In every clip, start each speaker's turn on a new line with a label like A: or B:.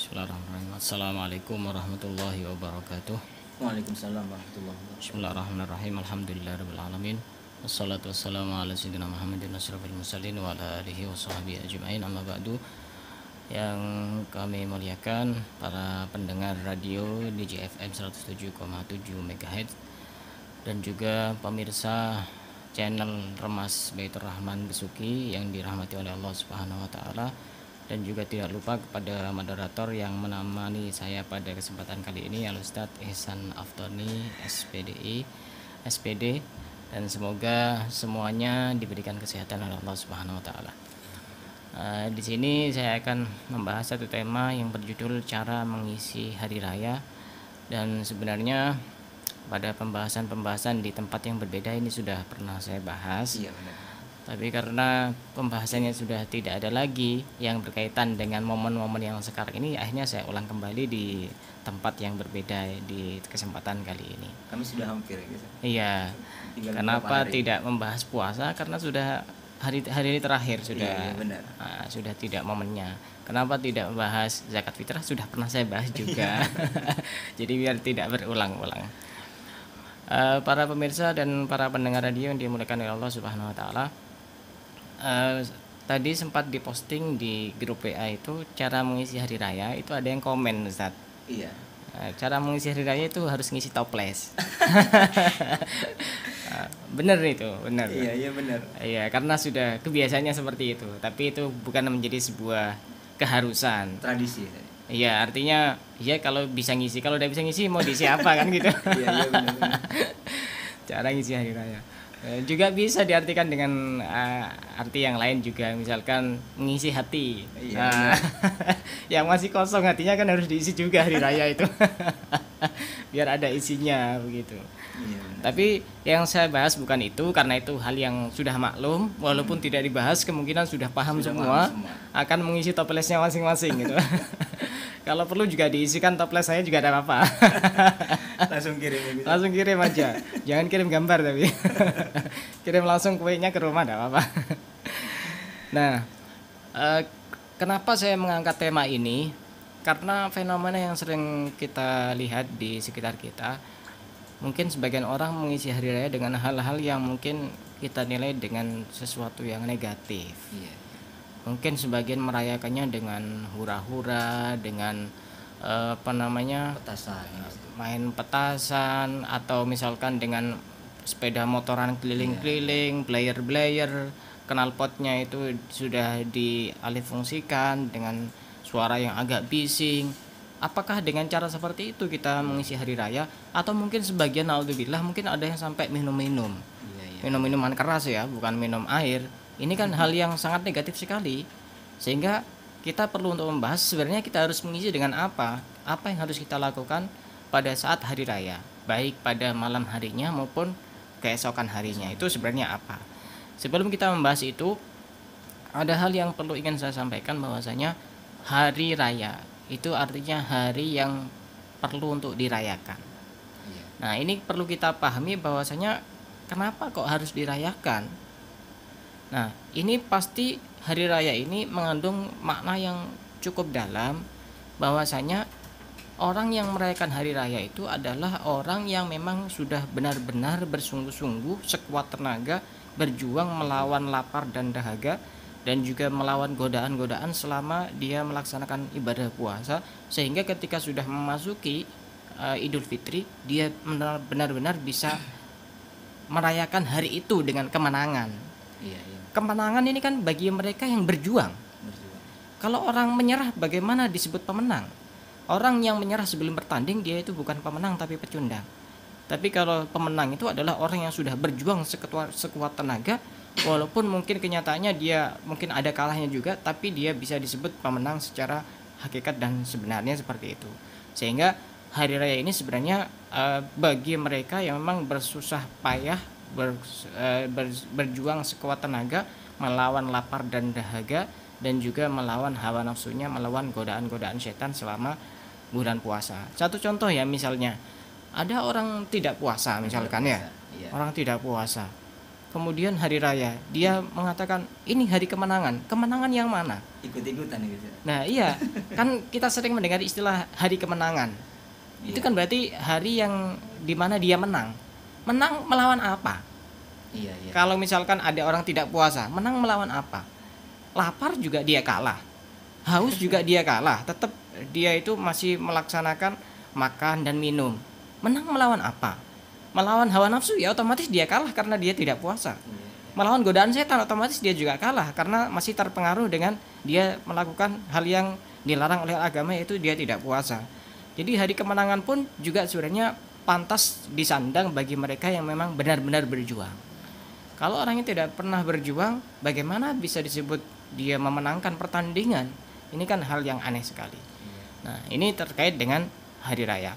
A: Bismillahirrahmanirrahim. Assalamualaikum warahmatullahi wabarakatuh.
B: Waalaikumsalam warahmatullahi wabarakatuh.
A: Bismillahirrahmanirrahim. Alhamdulillahirabbil alamin. Wassalatu wassalamu ala sayyidina Muhammadin asyrafil mursalin wa ala alihi washabbihi ajmain. Amma ba'du. Yang kami muliakan para pendengar radio DJFM 107,7 MHz dan juga pemirsa channel Remas Baitur Rahman Besuki yang dirahmati oleh Allah Subhanahu wa taala. Dan juga tidak lupa kepada moderator yang menemani saya pada kesempatan kali ini, Al-Ustadz Ihsan Aftoni, SPDI, SPD, dan semoga semuanya diberikan kesehatan oleh Allah Subhanahu wa taala. Di sini saya akan membahas satu tema yang berjudul cara mengisi hari raya, dan sebenarnya pada pembahasan-pembahasan di tempat yang berbeda ini sudah pernah saya bahas.
B: Iya benar.
A: Tapi karena pembahasannya sudah tidak ada lagi yang berkaitan dengan momen-momen yang sekarang ini, akhirnya saya ulang kembali di tempat yang berbeda di kesempatan kali ini.
B: Kami sudah hampir gitu.
A: Iya.
B: Tinggal
A: Kenapa
B: beberapa hari.
A: tidak membahas puasa? Karena sudah hari ini terakhir sudah.
B: Iya, benar.
A: Sudah tidak momennya. Kenapa tidak membahas zakat fitrah? Sudah pernah saya bahas juga. Jadi biar tidak berulang-ulang. Para pemirsa dan para pendengar radio yang dimuliakan oleh Allah Subhanahu wa taala, tadi sempat diposting di grup WA itu cara mengisi hari raya, itu ada yang komen, Ustaz.
B: Iya.
A: Cara mengisi hari raya itu harus ngisi toples. Bener itu, bener.
B: Iya benar.
A: Iya, karena sudah kebiasaannya seperti itu. Tapi itu bukan menjadi sebuah keharusan.
B: Tradisi.
A: Iya, artinya ya kalau bisa ngisi, kalau udah bisa ngisi mau diisi apa kan gitu.
B: Iya benar.
A: Cara ngisi hari raya. Juga bisa diartikan dengan arti yang lain juga, misalkan mengisi hati.
B: Iya,
A: yang masih kosong hatinya kan harus diisi juga hari raya itu. Biar ada isinya begitu.
B: Iya benar.
A: Tapi yang saya bahas bukan itu, karena itu hal yang sudah maklum, walaupun tidak dibahas kemungkinan sudah paham
B: Sudah
A: semua,
B: paham semua.
A: akan mengisi toplesnya masing-masing gitu. Kalau perlu juga diisikan toples saya juga ada apa-apa.
B: Langsung kirim gitu.
A: Langsung kirim aja, jangan kirim gambar tapi kirim langsung kuenya ke rumah, tidak apa-apa. Nah, kenapa saya mengangkat tema ini? Karena fenomena yang sering kita lihat di sekitar kita, mungkin sebagian orang mengisi hari raya dengan hal-hal yang mungkin kita nilai dengan sesuatu yang negatif.
B: Iya.
A: Mungkin sebagian merayakannya dengan hura-hura, dengan
B: Petasan.
A: main petasan, atau misalkan dengan sepeda motoran keliling-keliling, blayer-blayer, knalpotnya itu sudah dialihfungsikan dengan suara yang agak bising. Apakah dengan cara seperti itu kita mengisi hari raya? Atau mungkin sebagian, naudzubillah, mungkin ada yang sampai minum-minum,
B: Iya.
A: minum minuman keras ya, bukan minum air. Ini kan hal yang sangat negatif sekali, sehingga kita perlu untuk membahas sebenarnya kita harus mengisi dengan apa yang harus kita lakukan pada saat hari raya, baik pada malam harinya maupun keesokan harinya. Itu sebenarnya apa? Sebelum kita membahas itu, ada hal yang perlu ingin saya sampaikan, bahwasanya hari raya itu artinya hari yang perlu untuk dirayakan.
B: Iya.
A: Nah, ini perlu kita pahami bahwasanya kenapa kok harus dirayakan. Nah, ini pasti hari raya ini mengandung makna yang cukup dalam, bahwasanya orang yang merayakan hari raya itu adalah orang yang memang sudah benar-benar bersungguh-sungguh sekuat tenaga berjuang melawan lapar dan dahaga, dan juga melawan godaan-godaan selama dia melaksanakan ibadah puasa, sehingga ketika sudah memasuki Idul Fitri, dia benar-benar bisa merayakan hari itu dengan kemenangan.
B: Iya.
A: Kemenangan ini kan bagi mereka yang berjuang.
B: Berjuang.
A: Kalau orang menyerah, bagaimana disebut pemenang? Orang yang menyerah sebelum bertanding, dia itu bukan pemenang tapi pecundang. Tapi kalau pemenang itu adalah orang yang sudah berjuang sekuat tenaga, walaupun mungkin kenyataannya dia mungkin ada kalahnya juga, tapi dia bisa disebut pemenang secara hakikat dan sebenarnya seperti itu. Sehingga hari raya ini sebenarnya bagi mereka yang memang bersusah payah, berjuang sekuat tenaga melawan lapar dan dahaga, dan juga melawan hawa nafsunya, melawan godaan-godaan setan selama bulan puasa. Satu contoh ya, misalnya ada orang tidak puasa misalkan ya.
B: Iya.
A: Orang tidak puasa. kemudian hari raya, dia mengatakan ini hari kemenangan. Kemenangan yang mana?
B: Ikut-ikutan gitu.
A: Nah iya, kan kita sering mendengar istilah hari kemenangan. Itu
B: Iya.
A: kan berarti hari yang dimana dia menang. Menang melawan apa?
B: Iya, iya.
A: Kalau misalkan ada orang tidak puasa, menang melawan apa? Lapar juga dia kalah, haus juga dia kalah. Tetap dia itu masih melaksanakan makan dan minum. Menang melawan apa? Melawan hawa nafsu, ya otomatis dia kalah karena dia tidak puasa.
B: Iya.
A: Melawan godaan setan, otomatis dia juga kalah karena masih terpengaruh dengan dia melakukan hal yang dilarang oleh agama, yaitu dia tidak puasa. Jadi hari kemenangan pun juga sebenarnya pantas disandang bagi mereka yang memang benar-benar berjuang. Kalau orang yang tidak pernah berjuang, bagaimana bisa disebut dia memenangkan pertandingan? Ini kan hal yang aneh sekali. Nah, ini terkait dengan hari raya.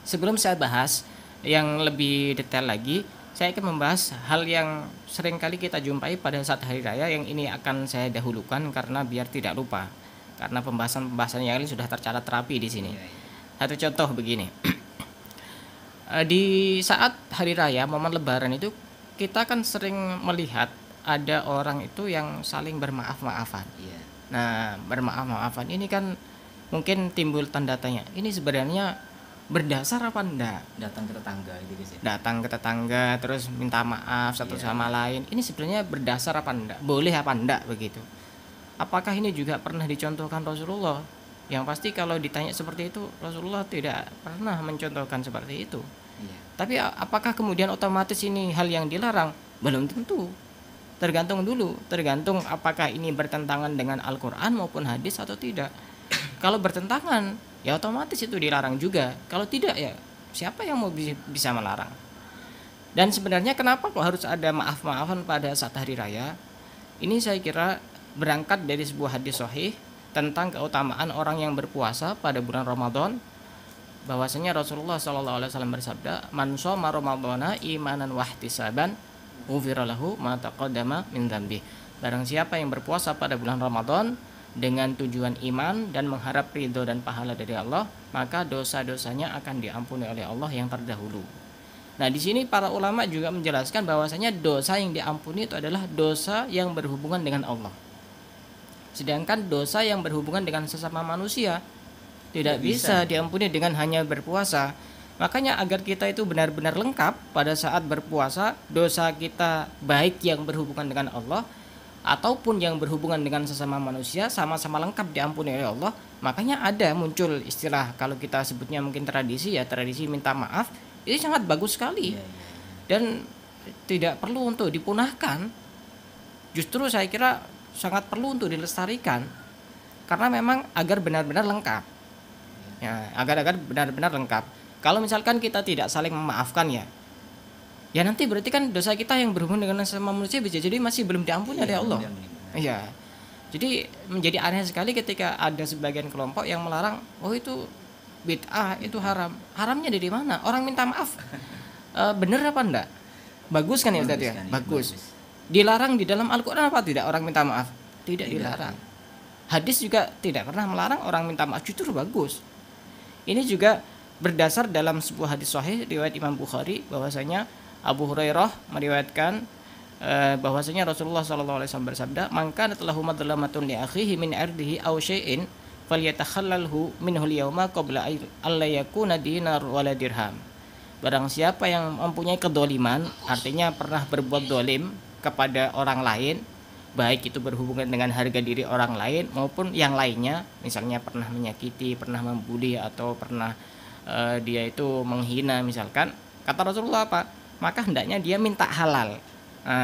A: Sebelum saya bahas yang lebih detail lagi, saya akan membahas hal yang sering kali kita jumpai pada saat hari raya, yang ini akan saya dahulukan karena biar tidak lupa. Karena pembahasan yang lain sudah tercatat rapi di sini.
B: Iya, iya.
A: Satu contoh begini. Di saat hari raya, momen lebaran itu, kita kan sering melihat ada orang itu yang saling bermaaf-maafan.
B: Iya.
A: Nah, bermaaf-maafan ini kan mungkin timbul tanda tanya. Ini sebenarnya berdasar apa enggak?
B: Datang ke tetangga gitu guys ya.
A: Datang ke tetangga terus minta maaf satu
B: Iya.
A: sama lain. Ini sebenarnya berdasar apa enggak? Boleh apa enggak begitu? Apakah ini juga pernah dicontohkan Rasulullah? Yang pasti kalau ditanya seperti itu, Rasulullah tidak pernah mencontohkan seperti itu.
B: Iya.
A: Tapi apakah kemudian otomatis ini hal yang dilarang? Belum tentu. Tergantung dulu, tergantung apakah ini bertentangan dengan Al-Quran maupun hadis atau tidak. Kalau bertentangan, ya otomatis itu dilarang juga. Kalau tidak, ya siapa yang mau bisa melarang? Dan sebenarnya kenapa kok harus ada maaf-maafan pada saat hari raya? Ini saya kira berangkat dari sebuah hadis sahih tentang keutamaan orang yang berpuasa pada bulan Ramadan. Bahwasanya Rasulullah SAW bersabda, "Man shoma Ramadhana imanan wahtisaban, ghufira lahu ma taqaddama min dzambi." Barang siapa yang berpuasa pada bulan Ramadan dengan tujuan iman dan mengharap ridho dan pahala dari Allah, maka dosa-dosanya akan diampuni oleh Allah yang terdahulu. Nah, di sini para ulama juga menjelaskan bahwasanya dosa yang diampuni itu adalah dosa yang berhubungan dengan Allah. Sedangkan dosa yang berhubungan dengan sesama manusia tidak bisa diampuni dengan hanya berpuasa. Makanya agar kita itu benar-benar lengkap pada saat berpuasa, dosa kita baik yang berhubungan dengan Allah ataupun yang berhubungan dengan sesama manusia sama-sama lengkap diampuni oleh Allah. Makanya ada muncul istilah, kalau kita sebutnya mungkin tradisi, ya tradisi minta maaf. Ini sangat bagus sekali.
B: Iya, iya.
A: Dan tidak perlu untuk dipunahkan. Justru saya kira sangat perlu untuk dilestarikan, karena memang agar benar-benar lengkap. Ya, agar benar-benar lengkap. Kalau misalkan kita tidak saling memaafkan, ya nanti berarti kan dosa kita yang berhubungan dengan sesama manusia bisa jadi masih belum diampuni oleh Allah. Iya. Jadi menjadi aneh sekali ketika ada sebagian kelompok yang melarang, oh itu bid'ah, itu haram. Haramnya dari mana? Orang minta maaf. Bener apa enggak? Bagus kan ya Ustaz ya? Bagus. Dilarang di dalam Al-Quran apa tidak orang minta maaf? Tidak dilarang. Hadis juga tidak pernah melarang orang minta maaf, justru bagus. Ini juga berdasar dalam sebuah hadis sahih riwayat Imam Bukhari, bahwasanya Abu Hurairah meriwayatkan bahwasanya Rasulullah SAW bersabda, "Man kanat lahu madlamatun li akhihi min ardihi aw syai'in falyatahallalhu minhu al-yawma qabla alla yakuna dinar wala dirham." Barang siapa yang mempunyai kedoliman, artinya pernah berbuat dolim kepada orang lain, baik itu berhubungan dengan harga diri orang lain maupun yang lainnya, misalnya pernah menyakiti, pernah membuli, atau pernah dia itu menghina misalkan, kata Rasulullah apa? Maka hendaknya dia minta halal,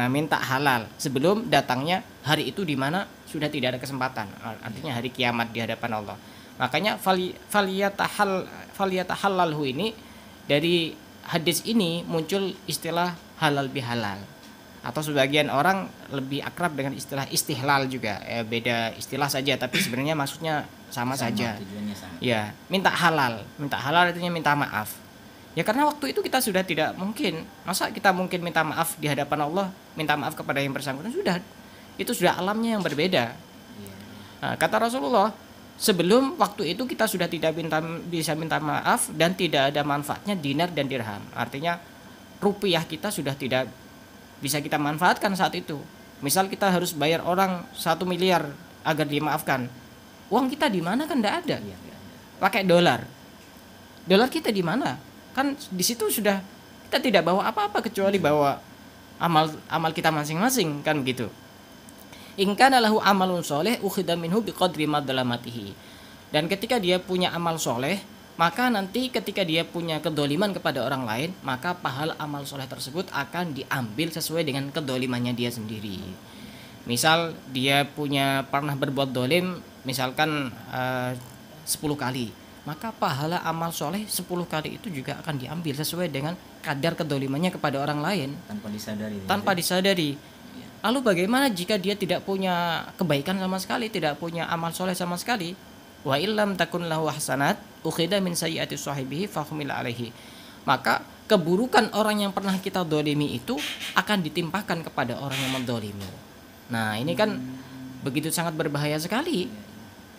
A: minta halal sebelum datangnya hari itu di mana sudah tidak ada kesempatan, artinya hari kiamat di hadapan Allah. Makanya faliyatahallalhu ini, dari hadis ini muncul istilah halal bihalal, atau sebagian orang lebih akrab dengan istilah istihlal juga, beda istilah saja tapi sebenarnya maksudnya sama saja.
B: Tujuannya sama.
A: Ya, minta halal artinya minta maaf. Ya karena waktu itu kita sudah tidak mungkin, masa kita mungkin minta maaf di hadapan Allah, minta maaf kepada yang bersangkutan, itu sudah alamnya yang berbeda.
B: Iya.
A: Nah, kata Rasulullah, sebelum waktu itu kita sudah tidak bisa minta maaf dan tidak ada manfaatnya dinar dan dirham. Artinya rupiah kita sudah tidak bisa kita manfaatkan saat itu. Misal kita harus bayar orang 1 miliar agar dimaafkan, uang kita di mana? Kan tidak ada.
B: Iya, nggak ada.
A: Pakai dolar kita di mana? Kan di situ sudah kita tidak bawa apa-apa kecuali bawa amal kita masing-masing, kan begitu. In kana lahu amalun soleh ukhidha minhu biqadri madlamatihi. Dan ketika dia punya amal soleh, maka nanti ketika dia punya kedoliman kepada orang lain, maka pahala amal soleh tersebut akan diambil sesuai dengan kedolimannya dia sendiri. Misal dia pernah berbuat dolim, misalkan 10 kali, maka pahala amal soleh 10 kali itu juga akan diambil sesuai dengan kadar kedolimannya kepada orang lain tanpa disadari. Lalu bagaimana jika dia tidak punya kebaikan sama sekali, tidak punya amal soleh sama sekali? Wa illam takun lahu hasanat ukhida min sayyiati sahibihi fahumil alaihi. Maka keburukan orang yang pernah kita dolimi itu akan ditimpakan kepada orang yang mendolimi. Nah ini kan begitu sangat berbahaya sekali.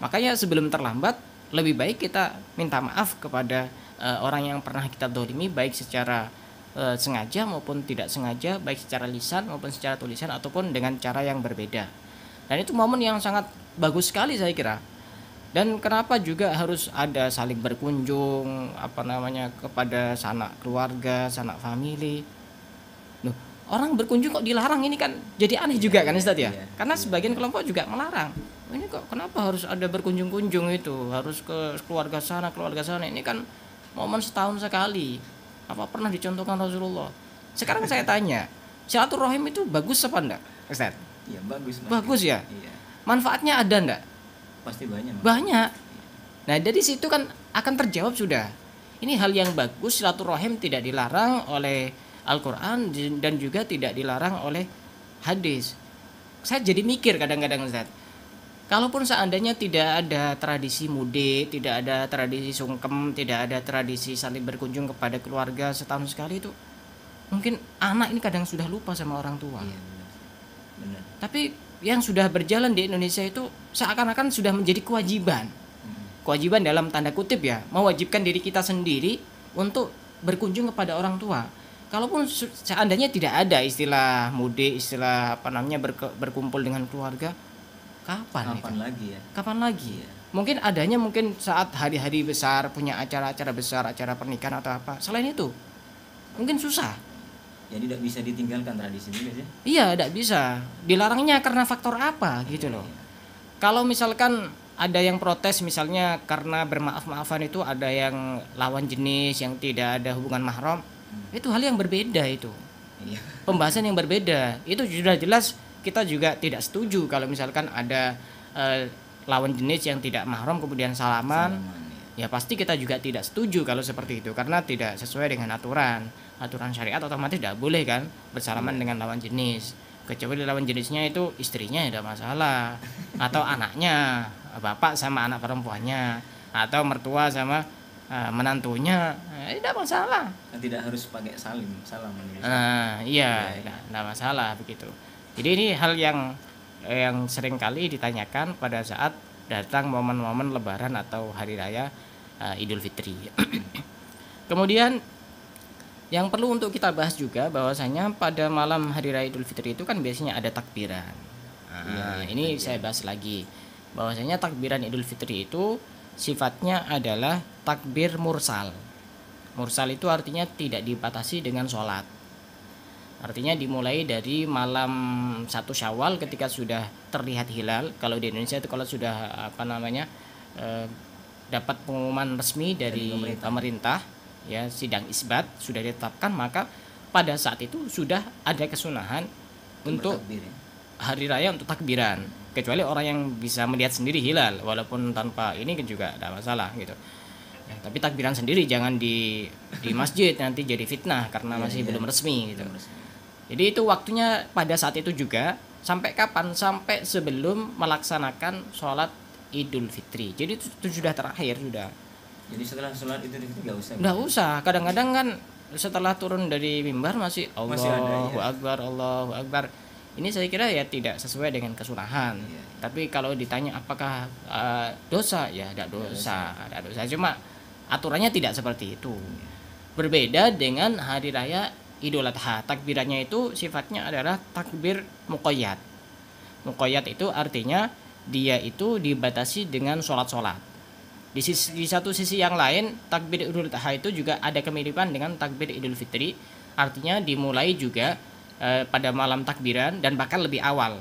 A: Makanya sebelum terlambat, lebih baik kita minta maaf kepada orang yang pernah kita dolimi, baik secara sengaja maupun tidak sengaja, baik secara lisan maupun secara tulisan ataupun dengan cara yang berbeda. Dan itu momen yang sangat bagus sekali saya kira. Dan kenapa juga harus ada saling berkunjung kepada sanak keluarga, sanak famili. Loh, orang berkunjung kok dilarang, ini kan jadi aneh juga kan Ustaz ya? Karena sebagian kelompok juga melarang. Ini kok kenapa harus ada berkunjung-kunjung itu? Harus ke keluarga sana, ini kan momen setahun sekali. Apa pernah dicontohkan Rasulullah? Sekarang saya tanya, silaturahim itu bagus apa enggak, Ustaz?
B: Iya, bagus.
A: Bagus ya?
B: Iya.
A: Manfaatnya ada enggak?
B: Pasti banyak.
A: Banyak. Nah, dari situ kan akan terjawab sudah. Ini hal yang bagus, silaturahim tidak dilarang oleh Al-Qur'an dan juga tidak dilarang oleh hadis. Saya jadi mikir kadang-kadang, Ustaz. Kalaupun seandainya tidak ada tradisi mudik, tidak ada tradisi sungkem, tidak ada tradisi saling berkunjung kepada keluarga setahun sekali, itu mungkin anak ini kadang sudah lupa sama orang tua.
B: Iya, benar.
A: Tapi yang sudah berjalan di Indonesia itu seakan-akan sudah menjadi kewajiban. Kewajiban dalam tanda kutip ya, mewajibkan diri kita sendiri untuk berkunjung kepada orang tua. Kalaupun seandainya tidak ada istilah mudik, istilah berkumpul dengan keluarga, Kapan
B: lagi ya?
A: Kapan lagi? Ya. Mungkin adanya saat hari-hari besar, punya acara-acara besar, acara pernikahan atau apa. Selain itu, mungkin susah.
B: Jadi tidak bisa ditinggalkan tradisi ini ya?
A: Iya, tidak bisa. Dilarangnya karena faktor apa gitu loh. Kalau misalkan ada yang protes misalnya karena bermaaf-maafan itu ada yang lawan jenis yang tidak ada hubungan mahram, itu hal yang berbeda itu.
B: Iya.
A: Pembahasan yang berbeda. Itu sudah jelas. Kita juga tidak setuju kalau misalkan ada lawan jenis yang tidak mahram kemudian salaman ya pasti kita juga tidak setuju kalau seperti itu, karena tidak sesuai dengan aturan syariat. Otomatis tidak boleh kan bersalaman dengan lawan jenis, kecuali lawan jenisnya itu istrinya ada masalah atau anaknya, bapak sama anak perempuannya, atau mertua sama menantunya, tidak masalah.
B: Tidak harus pakai salam.
A: Iya, tidak masalah begitu. Jadi ini hal yang sering kali ditanyakan pada saat datang momen-momen Lebaran atau Hari Raya Idul Fitri. Kemudian yang perlu untuk kita bahas juga bahwasanya pada malam Hari Raya Idul Fitri itu kan biasanya ada takbiran. Ini saya bahas lagi bahwasanya takbiran Idul Fitri itu sifatnya adalah takbir mursal. Mursal itu artinya tidak dibatasi dengan sholat. Artinya dimulai dari malam 1 Syawal ketika sudah terlihat hilal. Kalau di Indonesia itu kalau sudah dapat pengumuman resmi dari pemerintah ya, sidang isbat sudah ditetapkan, maka pada saat itu sudah ada kesunahan untuk hari raya untuk takbiran. Kecuali orang yang bisa melihat sendiri hilal, walaupun tanpa ini juga tidak masalah gitu. Ya, tapi takbiran sendiri jangan di masjid, nanti jadi fitnah karena masih belum resmi gitu. Jadi itu waktunya pada saat itu juga. Sampai kapan? Sampai sebelum melaksanakan sholat Idul Fitri. Jadi itu sudah terakhir sudah.
B: Jadi setelah sholat Idul Fitri
A: nggak usah. Kadang-kadang kan setelah turun dari mimbar masih Allahu Akbar, Allahu Akbar. Ini saya kira ya tidak sesuai dengan kesunahan. Tapi kalau ditanya apakah dosa, ya tidak dosa. Cuma aturannya tidak seperti itu. Berbeda dengan hari raya Idul Adha. Takbirannya itu sifatnya adalah takbir muqayyad. Muqayyad itu artinya dia itu dibatasi dengan sholat-sholat. Di satu sisi yang lain, takbir Idul Adha itu juga ada kemiripan dengan takbir Idul Fitri. Artinya dimulai juga pada malam takbiran dan bahkan lebih awal.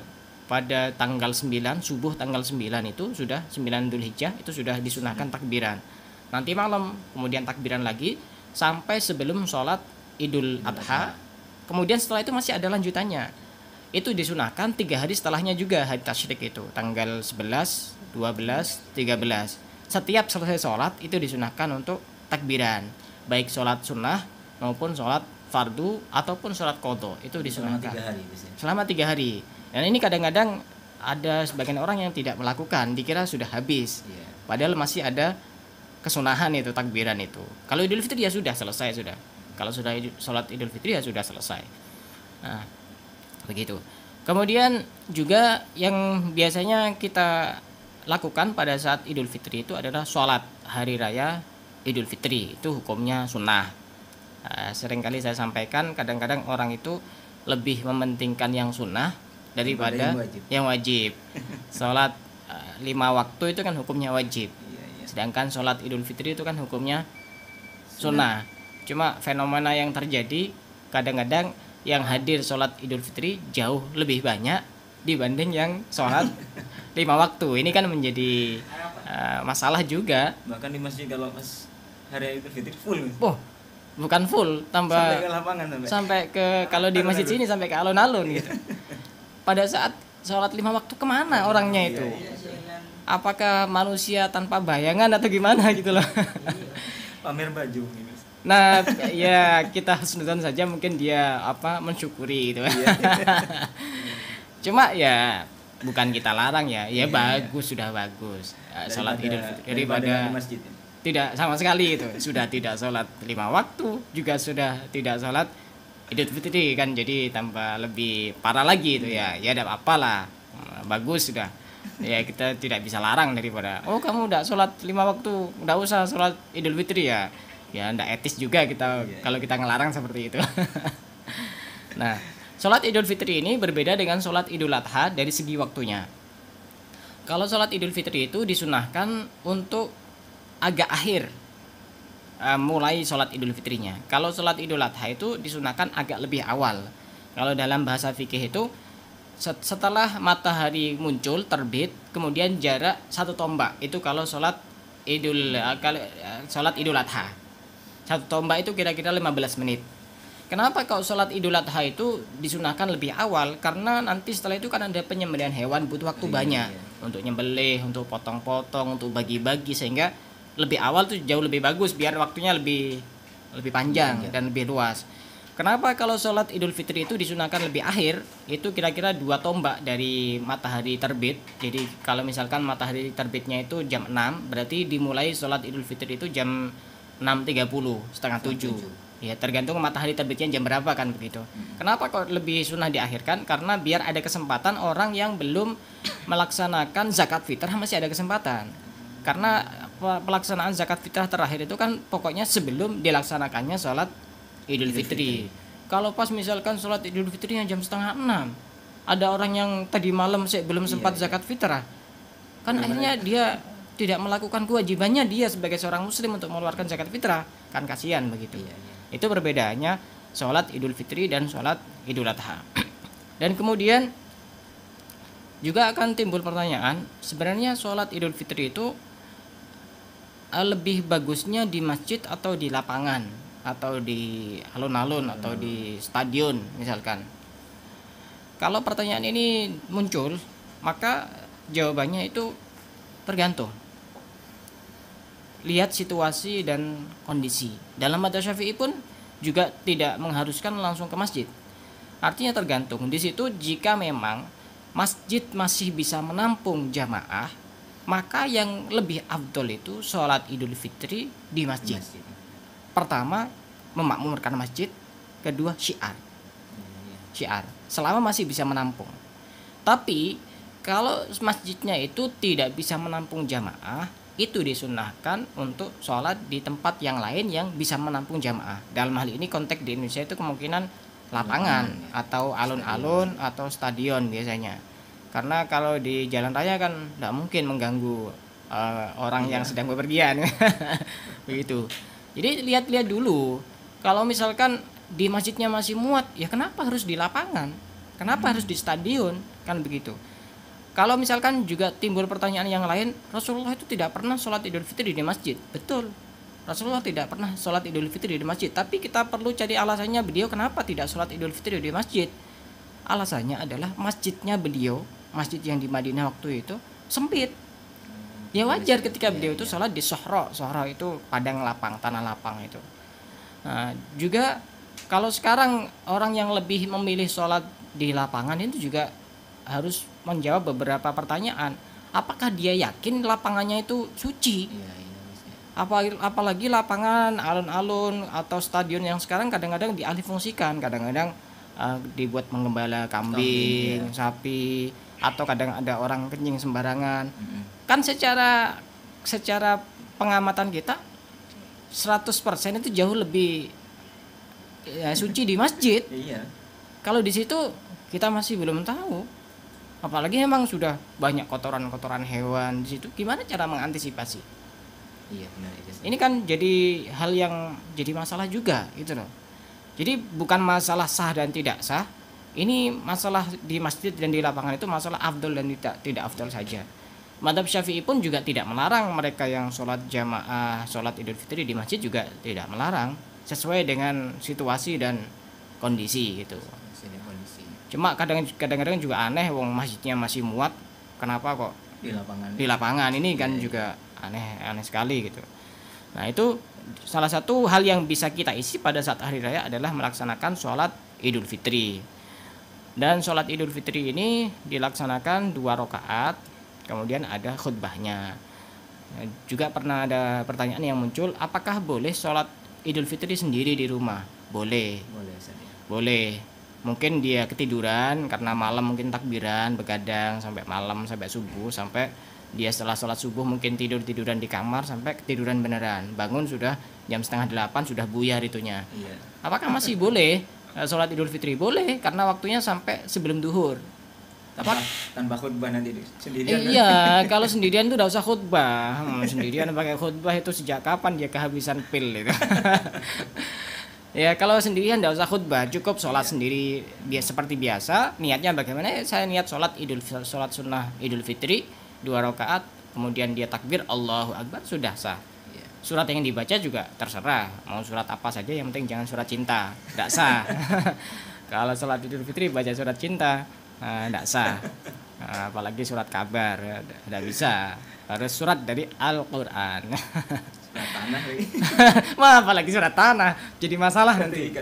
A: Pada tanggal 9, subuh tanggal 9 itu sudah 9 Dzulhijjah itu sudah disunahkan takbiran. Nanti malam kemudian takbiran lagi sampai sebelum sholat Idul Adha. Kemudian setelah itu masih ada lanjutannya. Itu disunahkan 3 hari setelahnya juga hari tasyrik itu, tanggal 11, 12, 13. Setiap selesai sholat itu disunahkan untuk takbiran, baik sholat sunnah maupun sholat fardu ataupun sholat qadha itu disunahkan selama 3 hari. Dan ini kadang-kadang ada sebagian orang yang tidak melakukan, dikira sudah habis, padahal masih ada kesunahan itu takbiran itu. Kalau Idul Fitri ya sudah selesai sudah. Kalau sudah sholat Idul Fitri ya sudah selesai. Nah, begitu. Kemudian juga yang biasanya kita lakukan pada saat Idul Fitri itu adalah sholat hari raya Idul Fitri. Itu hukumnya sunnah. Seringkali saya sampaikan, kadang-kadang orang itu lebih mementingkan yang sunnah daripada yang wajib. Sholat 5 waktu itu kan hukumnya wajib. Sedangkan sholat Idul Fitri itu kan hukumnya sunnah. Cuma fenomena yang terjadi kadang-kadang yang hadir sholat Idul Fitri jauh lebih banyak dibanding yang sholat 5 waktu. Ini kan menjadi masalah juga.
B: Bahkan di masjid kalau pas hari Idul Fitri full.
A: Oh, bukan full, tambah
B: sampai ke lapangan
A: sampai ke kalau di masjid sini sampai ke alun-alun gitu. Pada saat sholat 5 waktu kemana orangnya itu? Apakah manusia tanpa bayangan atau gimana gitu loh?
B: Pamer baju gitu.
A: Nah, ya kita husnudzon saja, mungkin dia mensyukuri gitu. Cuma ya bukan kita larang ya. Ya bagus, sudah bagus. Salat Idul Fitri daripada masjid. Tidak sama sekali itu. Sudah tidak salat 5 waktu, juga sudah tidak salat Idul Fitri kan, jadi tambah lebih parah lagi itu ya. Ya tidak apalah. Bagus sudah. Ya kita tidak bisa larang daripada kamu udah sholat 5 waktu, udah usah sholat Idul Fitri ya. Ya ndak etis juga kita kalau kita ngelarang seperti itu. Nah, sholat Idul Fitri ini berbeda dengan sholat Idul Adha dari segi waktunya. Kalau sholat Idul Fitri itu disunahkan untuk agak akhir mulai sholat Idul Fitrinya. Kalau sholat Idul Adha itu disunahkan agak lebih awal. Kalau dalam bahasa fikih itu setelah matahari muncul terbit, kemudian jarak 1 tombak itu kalau sholat Idul Adha. 1 tombak itu kira-kira 15 menit. Kenapa kalau sholat Idul Adha itu disunahkan lebih awal? Karena nanti setelah itu kan ada penyembelihan hewan, butuh waktu banyak untuk nyembelih, untuk potong-potong, untuk bagi-bagi, sehingga lebih awal tuh jauh lebih bagus biar waktunya lebih panjang dan lebih luas. Kenapa kalau sholat Idul Fitri itu disunahkan lebih akhir? Itu kira-kira 2 tombak dari matahari terbit. Jadi kalau misalkan matahari terbitnya itu jam 6, berarti dimulai sholat Idul Fitri itu jam 6.30, setengah 7. Ya tergantung matahari terbitnya jam berapa kan begitu. Kenapa kok lebih sunnah diakhirkan? Karena biar ada kesempatan orang yang belum melaksanakan zakat fitrah masih ada kesempatan. Karena pelaksanaan zakat fitrah terakhir itu kan pokoknya sebelum dilaksanakannya sholat Idul Fitri. Kalau pas misalkan sholat Idul Fitrinya jam setengah 6, ada orang yang tadi malam belum sempat zakat fitrah, kan akhirnya dia tidak melakukan kewajibannya dia sebagai seorang muslim untuk mengeluarkan zakat fitrah, kan kasihan begitu. Itu perbedaannya sholat Idul Fitri dan sholat Idul Adha. Dan kemudian juga akan timbul pertanyaan, sebenarnya sholat Idul Fitri itu lebih bagusnya di masjid atau di lapangan, atau di alun-alun, atau di stadion misalkan. Kalau pertanyaan ini muncul, maka jawabannya itu tergantung. Lihat situasi dan kondisi. Dalam madzhab Syafi'i pun juga tidak mengharuskan langsung ke masjid. Artinya tergantung. Di situ jika memang masjid masih bisa menampung jamaah, maka yang lebih afdol itu sholat Idul Fitri di masjid. Pertama, memakmurkan masjid. Kedua, syiar. Selama masih bisa menampung. Tapi kalau masjidnya itu tidak bisa menampung jamaah, itu disunnahkan untuk sholat di tempat yang lain yang bisa menampung jamaah. Dalam hal ini konteks di Indonesia itu kemungkinan lapangan atau alun-alun atau stadion biasanya. Karena kalau di jalan raya kan tidak mungkin mengganggu orang yang sedang bepergian. Begitu. Jadi lihat-lihat dulu. Kalau misalkan di masjidnya masih muat, ya kenapa harus di lapangan? Kenapa harus di stadion? Kan begitu. Kalau misalkan juga timbul pertanyaan yang lain, Rasulullah itu tidak pernah sholat Idul Fitri di masjid. Betul. Rasulullah tidak pernah sholat Idul Fitri di masjid. Tapi kita perlu cari alasannya beliau kenapa tidak sholat Idul Fitri di masjid. Alasannya adalah masjidnya beliau, masjid yang di Madinah waktu itu sempit. Ya wajar ketika beliau itu sholat di Sohro. Sohro itu padang lapang, tanah lapang itu. Nah, juga kalau sekarang orang yang lebih memilih sholat di lapangan itu juga harus menjawab beberapa pertanyaan. Apakah dia yakin lapangannya itu suci? Apalagi lapangan alun-alun atau stadion yang sekarang kadang-kadang dialihfungsikan, kadang-kadang dibuat menggembala kambing, sapi, atau kadang ada orang kencing sembarangan. Kan secara pengamatan kita 100% itu jauh lebih suci di masjid. Kalau di situ kita masih belum tahu. Apalagi memang sudah banyak kotoran-kotoran hewan di situ. Gimana cara mengantisipasi?
B: Iya benar itu.
A: Ini kan jadi hal yang jadi masalah juga gitu loh. Jadi bukan masalah sah dan tidak sah. Ini masalah di masjid dan di lapangan itu masalah afdol dan tidak afdol saja. Madzhab Syafi'i pun juga tidak melarang mereka yang sholat jamaah, sholat Idul Fitri di masjid juga tidak melarang, sesuai dengan situasi dan kondisi gitu. Cuma kadang-kadang juga aneh, wong masjidnya masih muat, kenapa kok di lapangan ini kan juga aneh sekali gitu. Nah itu salah satu hal yang bisa kita isi pada saat hari raya adalah melaksanakan sholat Idul Fitri. Dan sholat Idul Fitri ini dilaksanakan 2 rakaat, kemudian ada khutbahnya. Juga pernah ada pertanyaan yang muncul, apakah boleh sholat Idul Fitri sendiri di rumah? Boleh. Mungkin dia ketiduran karena malam mungkin takbiran begadang sampai malam, sampai subuh, sampai dia setelah sholat subuh mungkin tiduran di kamar sampai ketiduran beneran, bangun sudah jam 7:30 sudah buyar itunya. Apakah masih boleh sholat Idul Fitri? Boleh, karena waktunya sampai sebelum duhur.
B: Tanpa khutbah nanti sendirian.
A: Iya, kalau sendirian tuh udah usah khutbah. Sendirian pakai khutbah itu sejak kapan dia kehabisan pil itu. Ya kalau sendirian enggak usah khutbah, cukup sholat sendiri seperti biasa. Niatnya bagaimana? Saya niat sholat sunnah Idul Fitri 2 rakaat, kemudian dia takbir Allahu Akbar, sudah sah. Surat yang dibaca juga terserah, mau surat apa saja, yang penting jangan surat cinta, enggak sah. Kalau sholat Idul Fitri baca surat cinta, enggak sah. Apalagi surat kabar, enggak bisa. Harus surat dari Al-Qur'an.
B: Tanah lagi.
A: Wah, apalagi surat tanah jadi masalah nanti.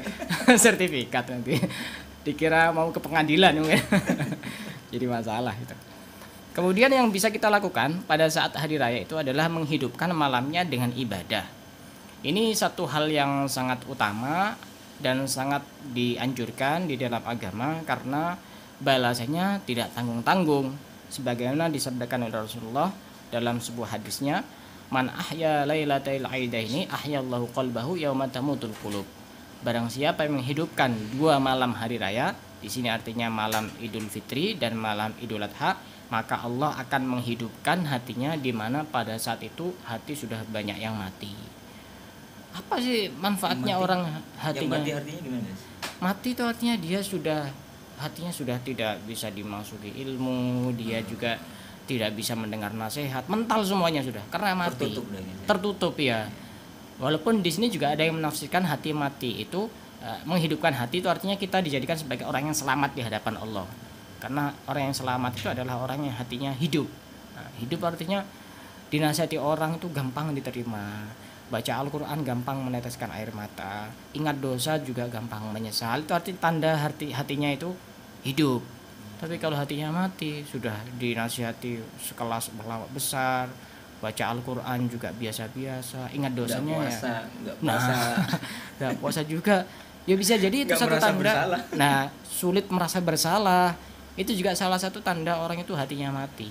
A: Sertifikat nanti dikira mau ke pengadilan mungkin. Jadi masalah itu. Kemudian yang bisa kita lakukan pada saat hari raya itu adalah menghidupkan malamnya dengan ibadah. Ini satu hal yang sangat utama dan sangat dianjurkan di dalam agama karena balasannya tidak tanggung-tanggung, sebagaimana disabdakan oleh Rasulullah dalam sebuah hadisnya, man ahya lailatal aidaini ahyallahu qalbahu yauma tamutul qulub. Barang siapa yang menghidupkan 2 malam hari raya, di sini artinya malam Idul Fitri dan malam Idul Adha, maka Allah akan menghidupkan hatinya di mana pada saat itu hati sudah banyak yang mati. Apa sih manfaatnya orang hatinya?
B: Yang mati artinya gimana?
A: Mati itu artinya dia sudah hatinya sudah tidak bisa dimasuki ilmu, dia juga tidak bisa mendengar nasihat, mental semuanya sudah karena mati. Tertutup ya. Walaupun di sini juga ada yang menafsirkan hati mati itu menghidupkan hati itu artinya kita dijadikan sebagai orang yang selamat di hadapan Allah. Karena orang yang selamat itu adalah orang yang hatinya hidup. Hidup artinya dinasihati orang itu gampang diterima. Baca Al-Qur'an gampang meneteskan air mata. Ingat dosa juga gampang menyesal. Itu arti tanda hatinya itu hidup. Tapi kalau hatinya mati, sudah dinasihati sekelas ulama besar, baca Al-Qur'an juga biasa-biasa, ingat dosanya
B: nggak puasa.
A: Nggak puasa juga. Ya bisa jadi itu satu tanda.
B: Bersalah.
A: Nah, sulit merasa bersalah. Itu juga salah satu tanda orang itu hatinya mati.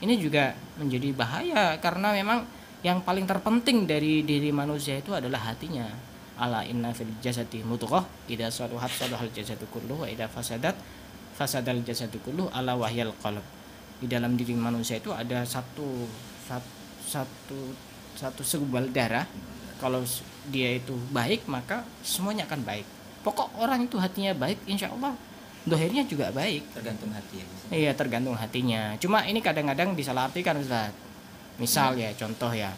A: Ini juga menjadi bahaya karena memang yang paling terpenting dari diri manusia itu adalah hatinya. Ala inna fil jasadi mudghah idza saluhat salahal jasadu kulluh wa idza fasadat fasadal jasadu kulluh ala wahyal qalb. Di dalam diri manusia itu ada satu segumpal darah. Kalau dia itu baik maka semuanya akan baik. Pokok orang itu hatinya baik, insya Allah dohirnya juga baik.
B: Tergantung hati ya.
A: Iya, tergantung hatinya. Cuma ini kadang-kadang disalahartikan Ustaz. Misal ya, contoh ya,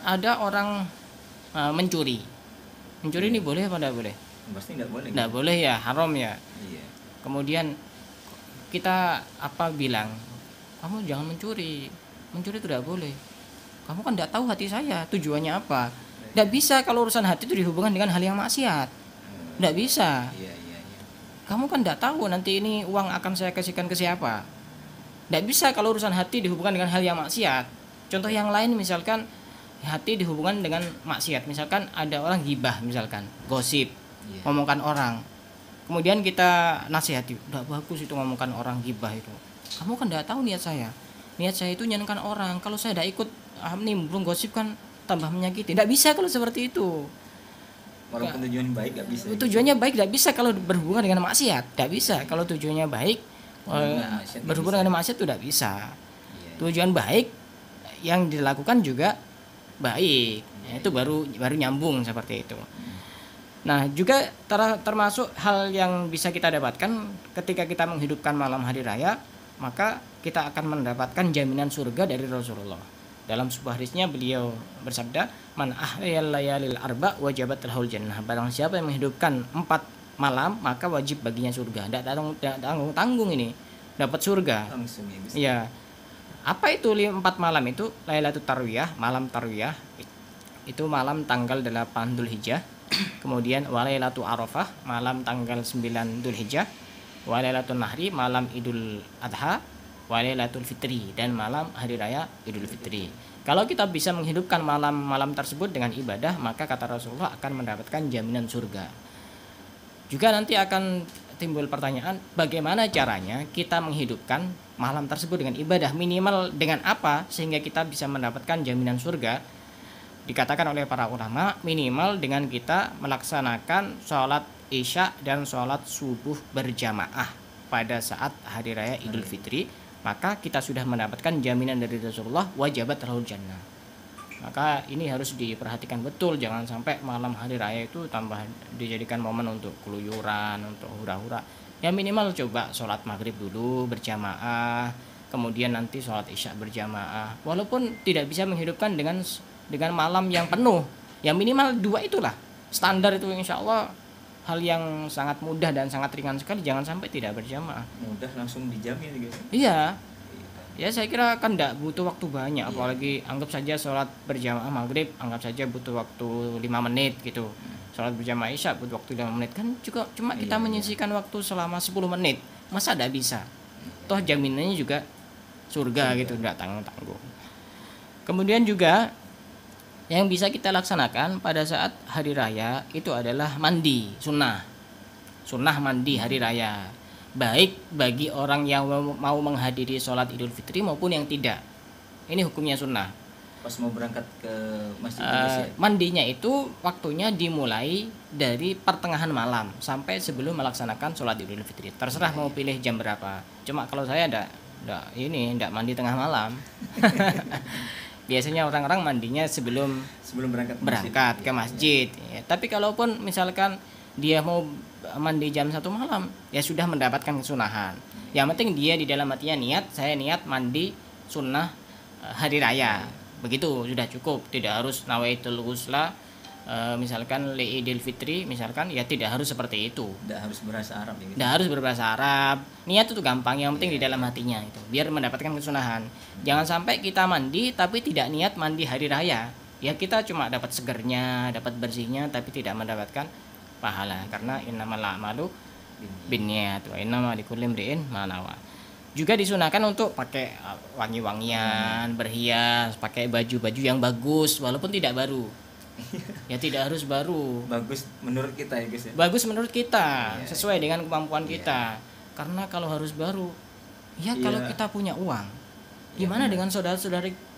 A: ada orang mencuri. Mencuri ini boleh apa tidak boleh?
B: Pasti tidak boleh.
A: Tidak boleh ya, haram ya.
B: Iya.
A: Kemudian kita bilang, kamu jangan mencuri. Mencuri itu tidak boleh. Kamu kan tidak tahu hati saya, tujuannya apa. Tidak bisa kalau urusan hati itu dihubungkan dengan hal yang maksiat. Tidak bisa.
B: Iya.
A: Kamu kan tidak tahu nanti ini uang akan saya kasihkan ke siapa. Tidak bisa kalau urusan hati dihubungkan dengan hal yang maksiat. Contoh yang lain misalkan hati dihubungkan dengan maksiat. Misalkan ada orang gibah misalkan, gosip, ngomongkan orang. Kemudian kita nasihati, tidak bagus itu ngomongkan orang gibah itu. Kamu kan tidak tahu niat saya. Niat saya itu nyenangkan orang. Kalau saya tidak ikut nimbrung gosip kan tambah menyakiti. Tidak bisa kalau seperti itu.
B: Walaupun tujuan baik gak bisa.
A: Tujuannya baik tidak bisa kalau berhubungan dengan maksiat. Tidak bisa kalau tujuannya baik berhubungan dengan maksiat itu tidak bisa. Tujuan baik yang dilakukan juga baik. Itu baru nyambung seperti itu. Nah, juga termasuk hal yang bisa kita dapatkan ketika kita menghidupkan malam hari raya, maka kita akan mendapatkan jaminan surga dari Rasulullah. Dalam sebuah hadisnya beliau bersabda, "Man ahyal layalil arba wajabat lahul jannah." Barang siapa yang menghidupkan 4 malam, maka wajib baginya surga. Tidak tanggung ini, dapat surga.
B: Langsung ya.
A: Iya. Apa itu 4 malam itu? Lailatul Tarwiyah, malam Tarwiyah. Itu malam tanggal 8 Dzulhijjah. Kemudian Walailatul Arafah, malam tanggal 9 Dzulhijjah. Walailatul Nahri, malam Idul Adha. Walailatul Fitri, dan malam hari raya Idul Fitri. Kalau kita bisa menghidupkan malam-malam tersebut dengan ibadah, maka kata Rasulullah akan mendapatkan jaminan surga. Juga nanti akan timbul pertanyaan, bagaimana caranya kita menghidupkan malam tersebut dengan ibadah, minimal dengan apa sehingga kita bisa mendapatkan jaminan surga? Dikatakan oleh para ulama, minimal dengan kita melaksanakan sholat isya dan sholat subuh berjamaah pada saat hari raya Idul Fitri, maka kita sudah mendapatkan jaminan dari Rasulullah, wajabat lahul jannah. Maka ini harus diperhatikan betul, jangan sampai malam hari raya itu tambah dijadikan momen untuk keluyuran, untuk hura-hura. Ya minimal coba sholat maghrib dulu berjamaah, kemudian nanti sholat isya berjamaah. Walaupun tidak bisa menghidupkan dengan malam yang penuh, ya minimal 2 itulah standar itu, insya Allah hal yang sangat mudah dan sangat ringan sekali. Jangan sampai tidak berjamaah.
B: Mudah langsung dijamin guys.
A: Iya. Ya saya kira kan tidak butuh waktu banyak. Apalagi anggap saja sholat berjamaah maghrib, anggap saja butuh waktu 5 menit gitu. Sholat berjamaah isya butuh waktu 5 menit. Kan juga cuma kita menyisihkan waktu selama 10 menit. Masa tidak bisa? Toh jaminannya juga surga gitu, tidak tanggung-tanggung. Kemudian juga yang bisa kita laksanakan pada saat hari raya itu adalah mandi, sunnah mandi hari raya, baik bagi orang yang mau menghadiri sholat Idul Fitri maupun yang tidak. Ini hukumnya sunnah.
B: Pas mau berangkat ke masjid
A: mandinya itu waktunya dimulai dari pertengahan malam sampai sebelum melaksanakan sholat Idul Fitri. Terserah mau pilih jam berapa. Cuma kalau saya enggak mandi tengah malam. Biasanya orang-orang mandinya sebelum berangkat ke masjid. Ya. Tapi kalaupun misalkan dia mau mandi jam 1 malam, ya sudah mendapatkan kesunahan. Yang penting dia di dalam hatinya niat, saya niat mandi sunnah hari raya. Begitu sudah cukup. Tidak harus nawaitul ghusla misalkan Idul Fitri misalkan, ya tidak harus seperti itu.
B: Tidak harus berbahasa Arab ya.
A: Tidak harus berbahasa Arab. Niat itu gampang, yang penting di dalam hatinya itu, biar mendapatkan kesunahan. Jangan sampai kita mandi tapi tidak niat mandi hari raya. Ya kita cuma dapat segernya, dapat bersihnya tapi tidak mendapatkan pahala, karena innamal a'malu binniyat wa innamal likulli imri'in ma nawa. Juga disunahkan untuk pakai wangi-wangian, berhias, pakai baju-baju yang bagus walaupun tidak baru. Ya tidak harus baru.
B: Bagus menurut kita ya guys ya.
A: Bagus menurut kita, sesuai dengan kemampuan kita. Karena kalau harus baru, ya kalau kita punya uang, gimana dengan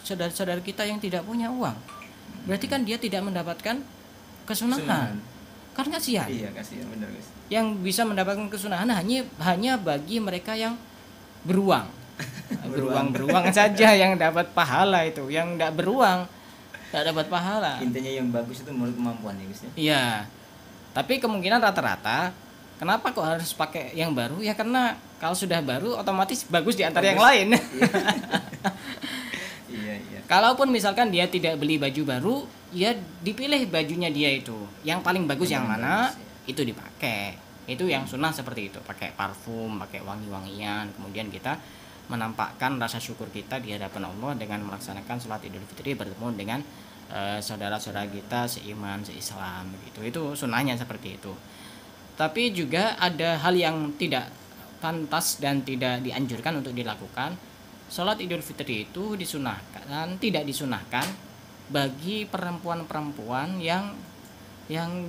A: saudara-saudara kita yang tidak punya uang. Berarti kan dia tidak mendapatkan kesunahan. Kan kasihan.
B: Iya, kasihan bener guys.
A: Yang bisa mendapatkan kesunahan hanya bagi mereka yang beruang. Beruang saja yang dapat pahala itu. Yang tidak beruang tidak dapat pahala.
B: Intinya yang bagus itu menurut kemampuan ya guys ya.
A: Iya. Tapi kemungkinan rata-rata kenapa kok harus pakai yang baru? Ya karena kalau sudah baru otomatis bagus di antara yang lain.
B: Iya.
A: Kalaupun misalkan dia tidak beli baju baru, ya dipilih bajunya dia itu. Yang paling bagus yang mana? Itu dipakai. Itu yang sunnah seperti itu. Pakai parfum, pakai wangi-wangian. Kemudian kita menampakkan rasa syukur kita di hadapan Allah dengan melaksanakan sholat Idul Fitri bertemu dengan saudara-saudara kita seiman, seislam gitu. Itu sunnahnya seperti itu. Tapi juga ada hal yang tidak pantas dan tidak dianjurkan untuk dilakukan. Sholat Idul Fitri itu disunahkan, tidak disunahkan bagi perempuan-perempuan yang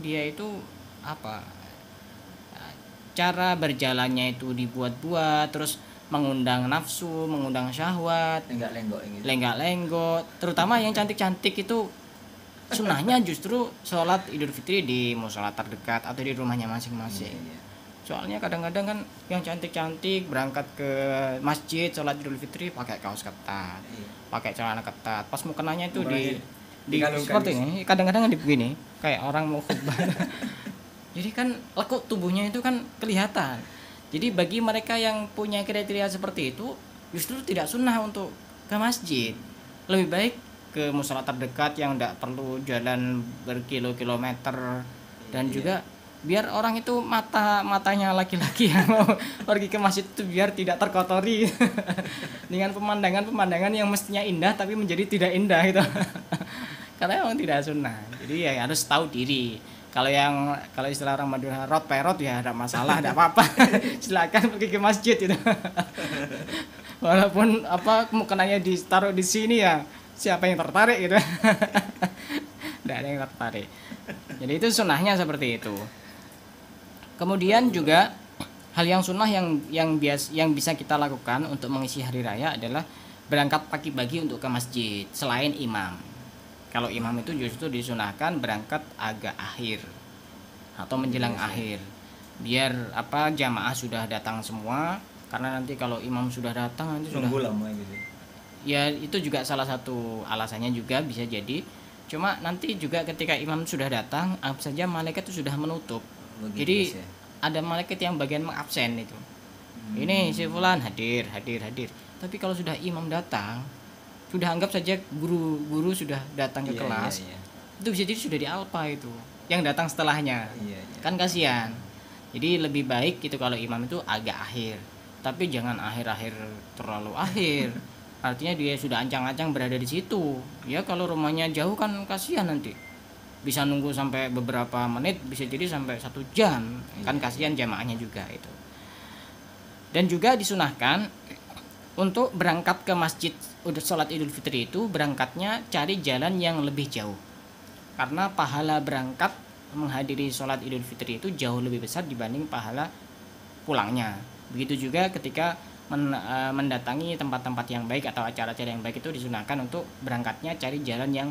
A: dia itu cara berjalannya itu dibuat-buat, terus mengundang nafsu, mengundang syahwat, lenggak-lenggok, terutama yang cantik-cantik itu sunnahnya justru sholat Idul Fitri di musola terdekat atau di rumahnya masing-masing. Soalnya kadang-kadang kan yang cantik-cantik berangkat ke masjid sholat Idul Fitri pakai kaos ketat, pakai celana ketat, pas mukenanya itu di seperti ini, kadang-kadang di begini kayak orang mau khutbah. Jadi kan lekuk tubuhnya itu kan kelihatan. Jadi bagi mereka yang punya kriteria seperti itu justru tidak sunnah untuk ke masjid. Lebih baik ke musola terdekat yang tidak perlu jalan berkilo-kilometer. Dan juga biar orang itu matanya laki-laki yang mau pergi ke masjid itu biar tidak terkotori dengan pemandangan yang mestinya indah tapi menjadi tidak indah itu. Karena memang tidak sunnah. Jadi ya harus tahu diri. Kalau istilah orang Madura rot perot ya ada masalah, ada apa-apa. Silakan pergi ke masjid itu. Walaupun mukenanya ditaruh di sini ya siapa yang tertarik gitu. Tidak ada yang tertarik. Jadi itu sunnahnya seperti itu. Kemudian juga hal yang sunnah yang bisa kita lakukan untuk mengisi hari raya adalah berangkat pagi-pagi untuk ke masjid selain imam. Kalau imam itu justru disunahkan berangkat agak akhir atau menjelang akhir. Biar jamaah sudah datang semua, karena nanti kalau imam sudah datang nanti sudah
B: lama gitu.
A: Ya itu juga salah satu alasannya juga bisa jadi. Cuma nanti juga ketika imam sudah datang, anggap saja malaikat itu sudah menutup. Jadi ada malaikat yang bagian mengabsen itu. Ini si fulan hadir. Tapi kalau sudah imam datang, sudah anggap saja guru sudah datang ke kelas. Itu bisa jadi sudah di alpa itu yang datang setelahnya. Kan kasihan. Jadi lebih baik itu kalau imam itu agak akhir. Tapi jangan akhir-akhir terlalu akhir. Artinya dia sudah ancang-ancang berada di situ. Ya kalau rumahnya jauh kan kasihan nanti. Bisa nunggu sampai beberapa menit, bisa jadi sampai 1 jam. Kan kasihan jamaahnya juga itu. Dan juga disunahkan untuk berangkat ke masjid sholat Idul Fitri itu berangkatnya cari jalan yang lebih jauh. Karena pahala berangkat menghadiri sholat Idul Fitri itu jauh lebih besar dibanding pahala pulangnya. Begitu juga ketika mendatangi tempat-tempat yang baik atau acara-acara yang baik itu disunahkan untuk berangkatnya cari jalan yang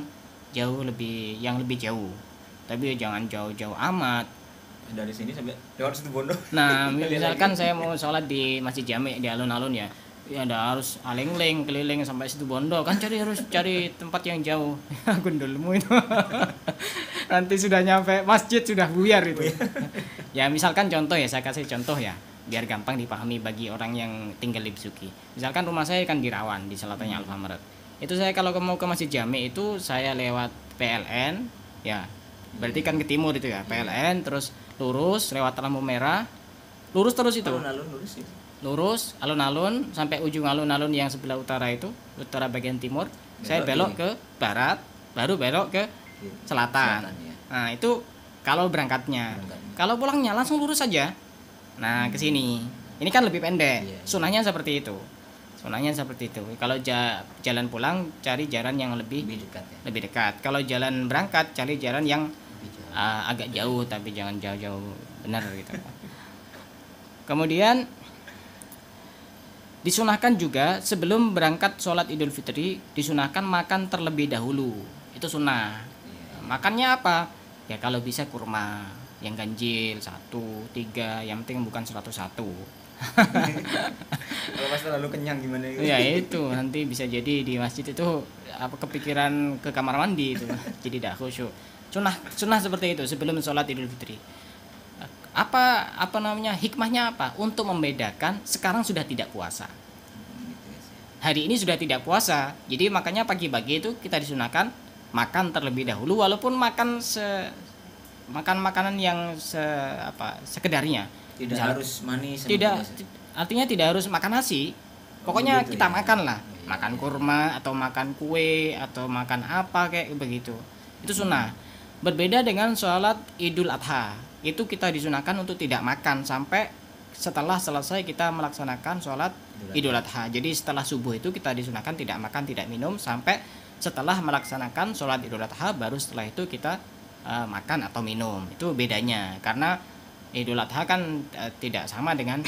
A: lebih jauh. Tapi jangan jauh-jauh amat.
B: Dari sini sampai lewat Situbondo.
A: Nah, misalkan saya mau sholat di Masjid Jami di alun-alun ya ada harus aling-ling keliling sampai Situbondo kan, harus cari tempat yang jauh. Gundulmu itu. Nanti sudah nyampe masjid sudah buyar itu. Ya misalkan contoh ya, saya kasih contoh ya biar gampang dipahami bagi orang yang tinggal di Besuki. Misalkan rumah saya kan di Rawan di selatannya Alfamart. Itu saya kalau mau ke Masjid Jami itu saya lewat PLN ya. Berarti kan ke timur itu ya. PLN terus lurus lewat lampu merah. Lurus terus itu. Lurus alun-alun sampai ujung alun-alun yang sebelah utara itu, utara bagian timur. Saya belok ke barat, baru belok ke selatan. Nah, itu kalau berangkatnya. Kalau pulangnya langsung lurus saja. Nah, ke sini. Ini kan lebih pendek. Sunahnya seperti itu. Kalau jalan pulang cari jalan yang lebih dekat. Kalau jalan berangkat cari jalan yang agak jauh tapi jangan jauh-jauh benar gitu. Kemudian Disunahkan juga sebelum berangkat sholat Idul Fitri, disunahkan makan terlebih dahulu. Itu sunnah. Makannya apa? Ya kalau bisa kurma yang ganjil 1, 3, yang penting bukan 101.
B: Kalau pas terlalu kenyang gimana gitu?
A: Ya itu nanti bisa jadi di masjid itu apa kepikiran ke kamar mandi itu, jadi tidak khusyuk. Sunnah seperti itu sebelum sholat Idul Fitri. Apa namanya, hikmahnya apa? Untuk membedakan sekarang sudah tidak puasa.
B: Gitu guys ya.
A: Hari ini sudah tidak puasa, jadi makanya pagi-pagi itu kita disunahkan makan terlebih dahulu, walaupun makan makanan yang sekedarnya.
B: Tidak
A: Misal-
B: harus manis.
A: tidak artinya tidak harus makan nasi, pokoknya
B: Begitu
A: kita
B: ya.
A: makan lah,
B: Iya,
A: makan
B: iya.
A: kurma atau makan kue atau makan apa kayak begitu, itu sunnah. Berbeda dengan sholat Idul Adha, itu kita disunahkan untuk tidak makan sampai setelah selesai kita melaksanakan sholat Idul Adha. Jadi setelah subuh itu kita disunahkan tidak makan tidak minum sampai setelah melaksanakan sholat Idul Adha, baru setelah itu kita makan atau minum. Itu bedanya, karena Idul Adha kan tidak sama dengan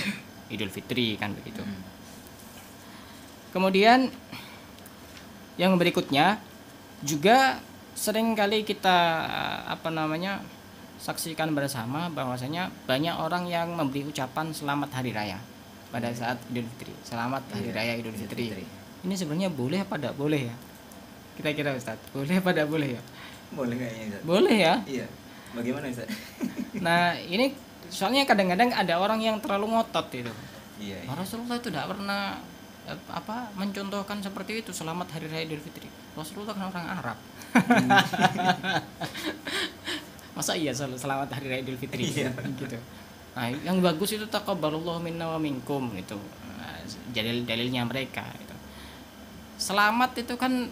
A: Idul Fitri kan begitu. Kemudian yang berikutnya juga sering kali kita saksikan bersama bahwasanya banyak orang yang memberi ucapan selamat hari raya pada saat Idul Fitri. Selamat hari raya Idul Fitri. Ini sebenarnya boleh apa tidak boleh ya? Kira-kira Ustaz, boleh apa tidak boleh ya?
B: Boleh kayaknya Ustaz.
A: Boleh ya.
B: Iya. Bagaimana Ustaz?
A: Nah, ini soalnya kadang-kadang ada orang yang terlalu ngotot itu.
B: Iya.
A: Rasulullah itu tidak pernah mencontohkan seperti itu, selamat hari raya Idul Fitri. Rasulullah kan orang Arab. Masa iya selamat hari raya Idul Fitri
B: Iya.
A: gitu. Nah, yang bagus itu taqabbalallahu minna wa minkum itu. Dalil-dalilnya mereka itu. Selamat itu kan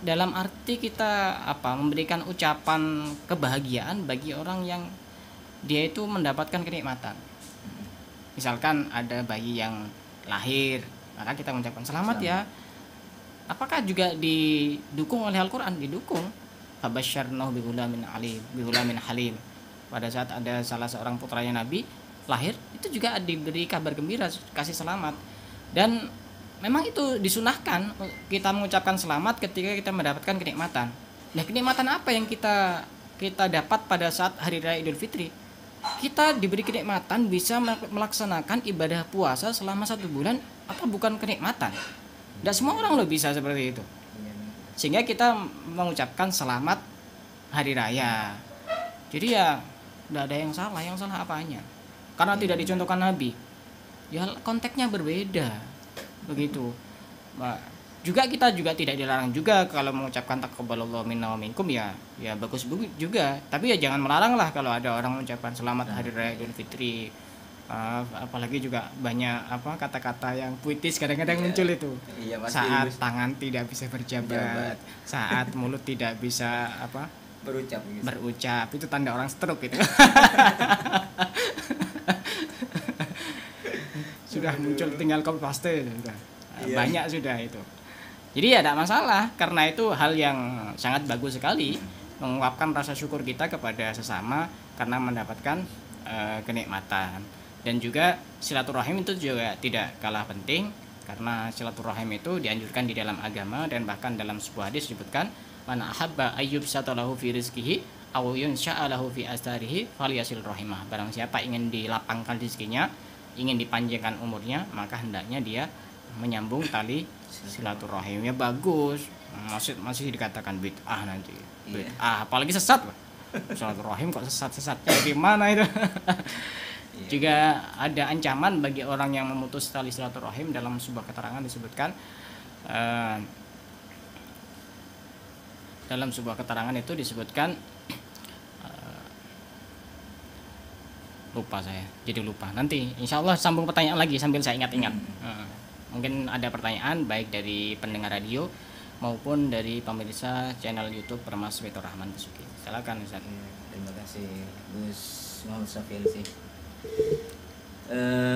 A: dalam arti kita memberikan ucapan kebahagiaan bagi orang yang dia itu mendapatkan kenikmatan. Misalkan ada bayi yang lahir, maka kita mengucapkan selamat ya. Apakah juga didukung oleh Al-Quran? Didukung. Fabasyarnahu bihulamin halim. Pada saat ada salah seorang putranya Nabi lahir, itu juga diberi kabar gembira, kasih selamat. Dan memang itu disunahkan kita mengucapkan selamat ketika kita mendapatkan kenikmatan. Nah, kenikmatan apa yang kita dapat pada saat hari raya Idul Fitri? Kita diberi kenikmatan bisa melaksanakan ibadah puasa selama 1 bulan. Apa bukan kenikmatan? Tidak semua orang loh bisa seperti itu. Sehingga kita mengucapkan selamat hari raya. Jadi ya tidak ada yang salah apanya. Karena tidak dicontohkan Nabi. Ya konteksnya berbeda. Begitu. Juga kita juga tidak dilarang juga kalau mengucapkan taqabbalallahu minna wa minkum ya bagus juga, tapi ya jangan melarang lah kalau ada orang mengucapkan selamat hari raya Idul Fitri. Apalagi juga banyak kata-kata yang puitis kadang-kadang muncul itu.
B: Iya, pasti,
A: saat
B: Gus.
A: tangan tidak bisa berjabat, saat mulut tidak bisa berucap, itu tanda orang stroke itu. Sudah muncul tinggal copy paste sudah.
B: Iya.
A: Banyak sudah itu. Jadi ya tidak masalah, karena itu hal yang sangat bagus sekali mengungkapkan rasa syukur kita kepada sesama karena mendapatkan kenikmatan. Dan juga silaturahim itu juga tidak kalah penting, karena silaturahim itu dianjurkan di dalam agama, dan bahkan dalam sebuah hadis disebutkan man ahabba ayyub satalahu fi rizqihi aw yunsha'alahu fi astarihi falyasil rahimah. Barang siapa ingin dilapangkan rezekinya, ingin dipanjangkan umurnya, maka hendaknya dia menyambung tali silaturahim. Ya bagus, masih dikatakan bid'ah nanti. Bid'ah, apalagi sesat lah. Silaturahim kok sesat-sesatnya di mana itu? Juga ada ancaman bagi orang yang memutus tali silaturahim. Dalam sebuah keterangan disebutkan dalam sebuah keterangan itu disebutkan lupa saya, jadi lupa. Nanti insya Allah sambung pertanyaan lagi sambil saya ingat-ingat. Mungkin ada pertanyaan baik dari pendengar radio maupun dari pemirsa channel YouTube Permas Beto Rahman Besuki. Silakan Ustaz.
B: Terima kasih Gus Muhammad Syafi'i.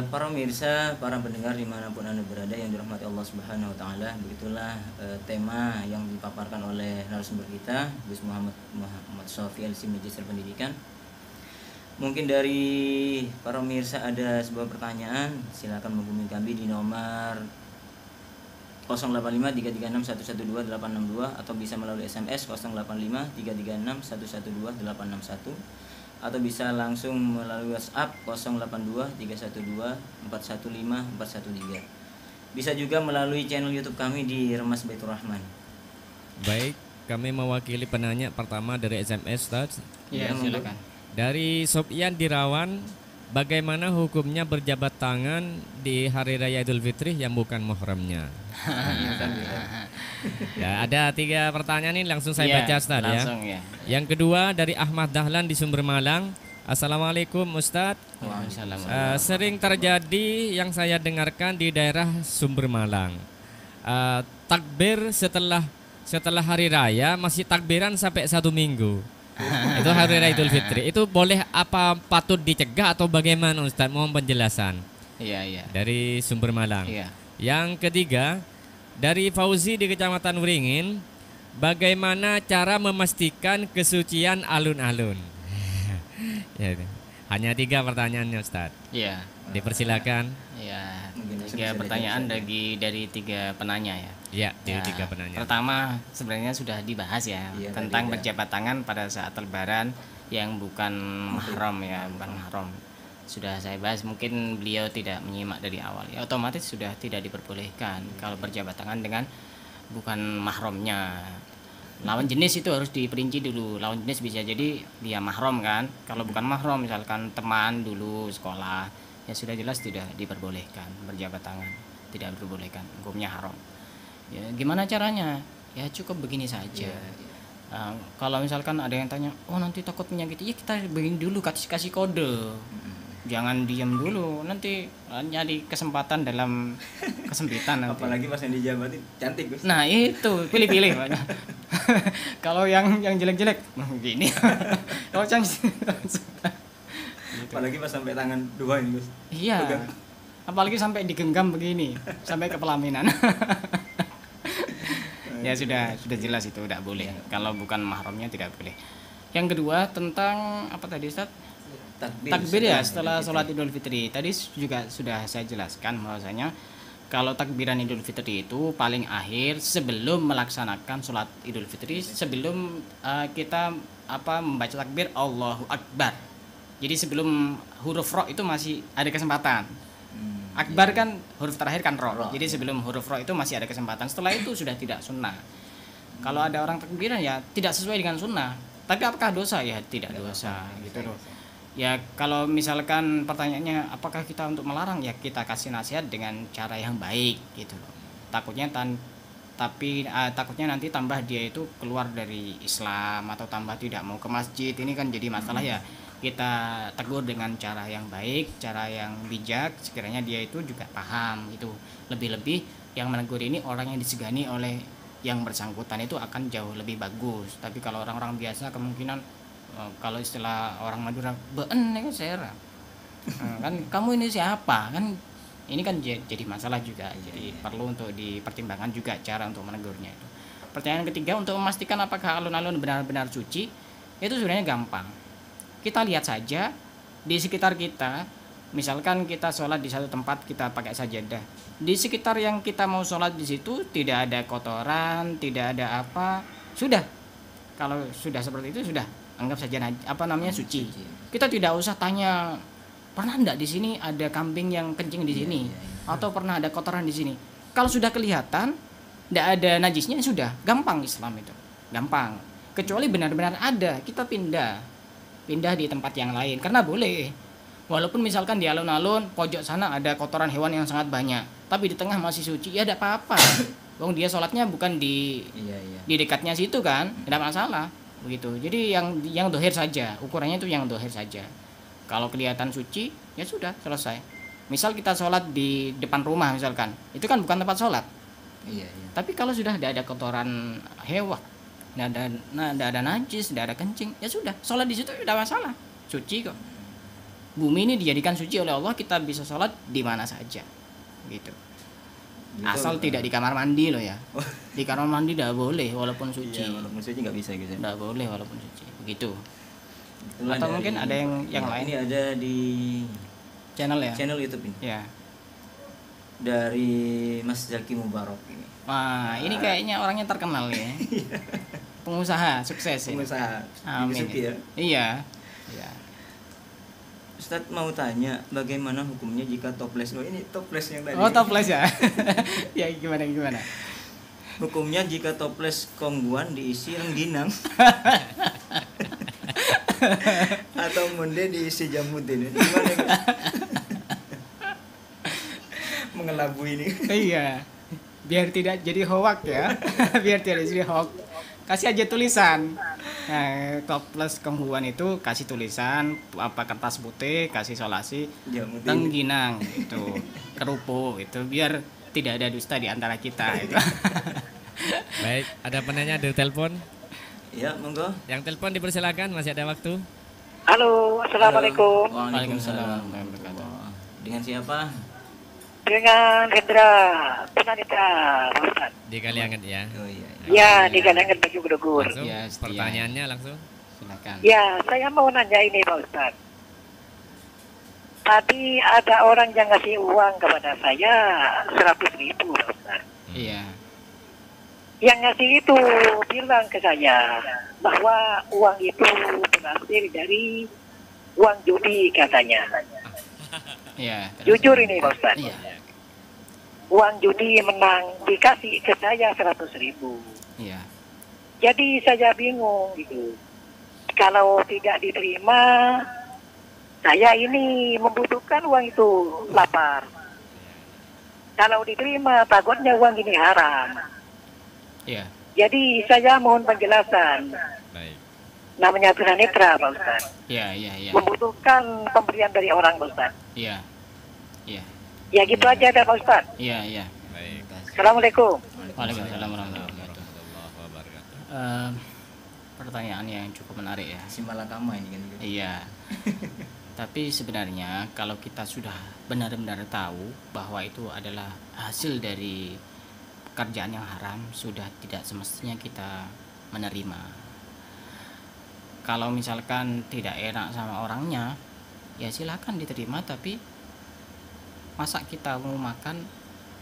B: Para pemirsa, para pendengar dimanapun Anda berada yang dirahmati Allah Subhanahu Wa Taala, begitulah tema yang dipaparkan oleh narasumber kita Gus Muhammad Syafi'i, Magister Pendidikan. Mungkin dari para pemirsa ada sebuah pertanyaan, silakan menghubungi kami di nomor 085336112862 atau bisa melalui SMS 085336112861 atau bisa langsung melalui WhatsApp 082312415413. Bisa juga melalui channel YouTube kami di Remas Baitur Rahman.
C: Baik, kami mewakili penanya pertama dari SMS, Ustaz.
A: Ya, silakan.
C: Dari Sopyan Dirawan, bagaimana hukumnya berjabat tangan di hari raya Idul Fitri yang bukan muhramnya? Ya, ada 3 pertanyaan ini langsung saya baca, Ustaz, ya.
A: Langsung, ya.
C: Yang kedua dari Ahmad Dahlan di Sumber Malang. Assalamualaikum Ustadz.
A: Waalaikumsalam.
C: Sering terjadi yang saya dengarkan di daerah Sumber Malang. Takbir setelah hari raya masih takbiran sampai 1 minggu. Itu hari raya Idul Fitri. Itu boleh apa patut dicegah atau bagaimana Ustadz? Mohon penjelasan.
A: Iya.
C: Dari Sumber Malang.
A: Iya.
C: Yang ketiga dari Fauzi di Kecamatan Wringin. Bagaimana cara memastikan kesucian alun-alun? Ya, hanya 3 pertanyaannya Ustadz.
A: Iya.
C: Dipersilakan.
A: Ya,
B: Mungkin
A: 3 pertanyaan dari 3 penanya ya.
C: Ya, dari 3 penanya.
A: Pertama sebenarnya sudah dibahas ya,
B: Iya,
A: tentang
B: tadi
A: berjabat tangan pada saat lebaran yang bukan mahram ya, bukan mahram. Sudah saya bahas, mungkin beliau tidak menyimak dari awal. Ya otomatis sudah tidak diperbolehkan kalau berjabat tangan dengan bukan mahramnya. Lawan jenis itu harus diperinci dulu. Lawan jenis bisa jadi dia mahram kan. Kalau bukan mahram misalkan teman dulu sekolah, ya sudah jelas tidak diperbolehkan berjabat tangan. Tidak diperbolehkan, hukumnya haram. Ya gimana caranya? Ya cukup begini saja. Kalau misalkan ada yang tanya, oh nanti takut menyakiti, ya kita begini dulu, kasih kode. Jangan diam dulu, nanti nyari kesempatan dalam kesempitan nanti.
B: Apalagi pas yang dijabatin cantik, Gus.
A: Nah itu pilih-pilih. Kalau yang jelek-jelek begini. Kalau yang
B: Apalagi pas sampai tangan 2 ini, Gus.
A: iya.
B: Pegang.
A: Apalagi sampai digenggam begini, sampai ke pelaminan. Ya sudah jelas itu tidak boleh. Kalau bukan mahramnya tidak boleh. Yang kedua tentang apa tadi Ustaz? Takbir ya setelah sholat Idul Fitri. Tadi juga sudah saya jelaskan bahwasanya kalau takbiran Idul Fitri itu paling akhir sebelum melaksanakan sholat Idul Fitri, sebelum kita membaca takbir Allahu Akbar. Jadi sebelum huruf ro itu masih ada kesempatan. Akbar kan huruf terakhir kan ro. Jadi sebelum huruf ro itu masih ada kesempatan. Setelah itu sudah tidak sunnah. Kalau ada orang takbiran ya tidak sesuai dengan sunnah. Tapi apakah dosa? Ya tidak dosa gitu loh. Ya kalau misalkan pertanyaannya apakah kita untuk melarang, ya kita kasih nasihat dengan cara yang baik gitu loh. Takutnya takutnya nanti tambah dia itu keluar dari Islam atau tambah tidak mau ke masjid. Ini kan jadi masalah ya. Kita tegur dengan cara yang baik, cara yang bijak, sekiranya dia itu juga paham itu. Lebih-lebih yang menegur ini orang yang disegani oleh yang bersangkutan itu akan jauh lebih bagus. Tapi kalau orang-orang biasa kemungkinan kalau istilah orang Madura been ya saya kan kamu ini siapa kan, ini kan jadi masalah juga. Jadi perlu untuk dipertimbangkan juga cara untuk menegurnya itu. Pertanyaan ketiga, untuk memastikan apakah alun-alun benar-benar suci, itu sebenarnya gampang. Kita lihat saja di sekitar kita, misalkan kita sholat di satu tempat kita pakai sajadah, di sekitar yang kita mau sholat di situ tidak ada kotoran, tidak ada apa, sudah. Kalau sudah seperti itu sudah anggap saja suci. Kita tidak usah tanya pernah enggak di sini ada kambing yang kencing di sini, atau pernah ada kotoran di sini. Kalau sudah kelihatan enggak ada najisnya, sudah gampang. Islam itu gampang. Kecuali benar-benar ada, kita pindah di tempat yang lain karena boleh. Walaupun misalkan di alun-alun pojok sana ada kotoran hewan yang sangat banyak, tapi di tengah masih suci, ya tidak apa-apa. Wong dia sholatnya bukan di dekatnya situ kan, tidak masalah begitu. Jadi yang dohir saja, ukurannya itu yang dohir saja. Kalau kelihatan suci ya sudah selesai. Misal kita sholat di depan rumah misalkan, itu kan bukan tempat sholat. Tapi kalau sudah tidak ada kotoran hewan, tidak ada najis, tidak ada kencing, ya sudah sholat di situ tidak masalah, suci kok. Bumi ini dijadikan suci oleh Allah, kita bisa sholat di mana saja gitu. Asal tidak di kamar mandi loh ya. Di kamar mandi tidak boleh walaupun suci.
B: Walaupun suci nggak bisa gitu.
A: Tidak boleh walaupun suci. Begitu.
B: Itulah
A: Atau mungkin ada yang lain?
B: Ini ada di
A: Channel ya?
B: channel YouTube ini
A: Ya.
B: dari Mas Zaki Mubarak ini.
A: Wah, ini kayaknya orangnya terkenal ya. Pengusaha sukses ya.
B: Pengusaha
A: Amin.
B: Suki ya.
A: Iya. Iya.
B: Ustadz mau tanya bagaimana hukumnya jika toples? Oh ini toples yang tadi.
A: Oh, toples ya. Ya gimana?
B: Hukumnya jika toples kongguan diisi rengginang atau munde diisi jamudin. Ini gimana? Mengelabui ini.
A: Iya. Biar tidak jadi hoak ya. Biar tidak jadi hoak. Kasih aja tulisan. Nah, toples kongguan itu kasih tulisan apa kertas putih, kasih solasi
B: Jamudin.
A: rengginang itu kerupuk itu biar tidak ada dusta di antara kita itu.
C: Baik, ada penanya dari telepon.
B: Ya, monggo.
C: Yang telepon dipersilakan, masih ada waktu.
D: Halo, assalamualaikum.
B: Halo. Waalaikumsalam.
A: Waalaikumsalam.
B: Dengan siapa?
D: Dengan Hendra Punanita, Pak Ustaz.
C: Di Kalianget ya.
B: Oh iya.
D: Ya, di Kalangan Baju Gedogur.
C: Langsung
A: Ya, setia.
C: pertanyaannya langsung.
A: Silakan.
D: Ya, saya mau nanya ini Pak Ustaz. Tadi ada orang yang ngasih uang kepada saya 100.000 Pak Ustaz.
A: Iya.
D: Yang ngasih itu bilang ke saya bahwa uang itu berasal dari uang judi katanya.
A: Iya.
D: Jujur ini Pak Ustaz.
A: Iya.
D: Uang judi menang dikasih ke saya 100.000.
A: Iya.
D: Jadi saya bingung gitu. Kalau tidak diterima, saya ini membutuhkan uang itu, lapar. Kalau diterima, takutnya uang ini haram.
A: Iya.
D: Jadi saya mohon penjelasan.
C: Baik.
D: Namanya tunanetra, Pak Ustaz.
A: Iya, iya, iya.
D: Membutuhkan pemberian dari orang, Pak Ustaz.
A: Iya. Iya.
D: Ya gitu aja dah, Pak Ustaz.
A: Iya, iya.
C: Baik.
D: Assalamualaikum.
A: Waalaikumsalam warahmatullahi wabarakatuh.
C: Warahmatullahi wabarakatuh.
A: Pertanyaan yang cukup menarik ya.
B: Si malakama ini kan.
A: Iya. Tapi sebenarnya kalau kita sudah benar-benar tahu bahwa itu adalah hasil dari pekerjaan yang haram, sudah tidak semestinya kita menerima. Kalau misalkan tidak enak sama orangnya, ya silakan diterima, tapi masa kita mau makan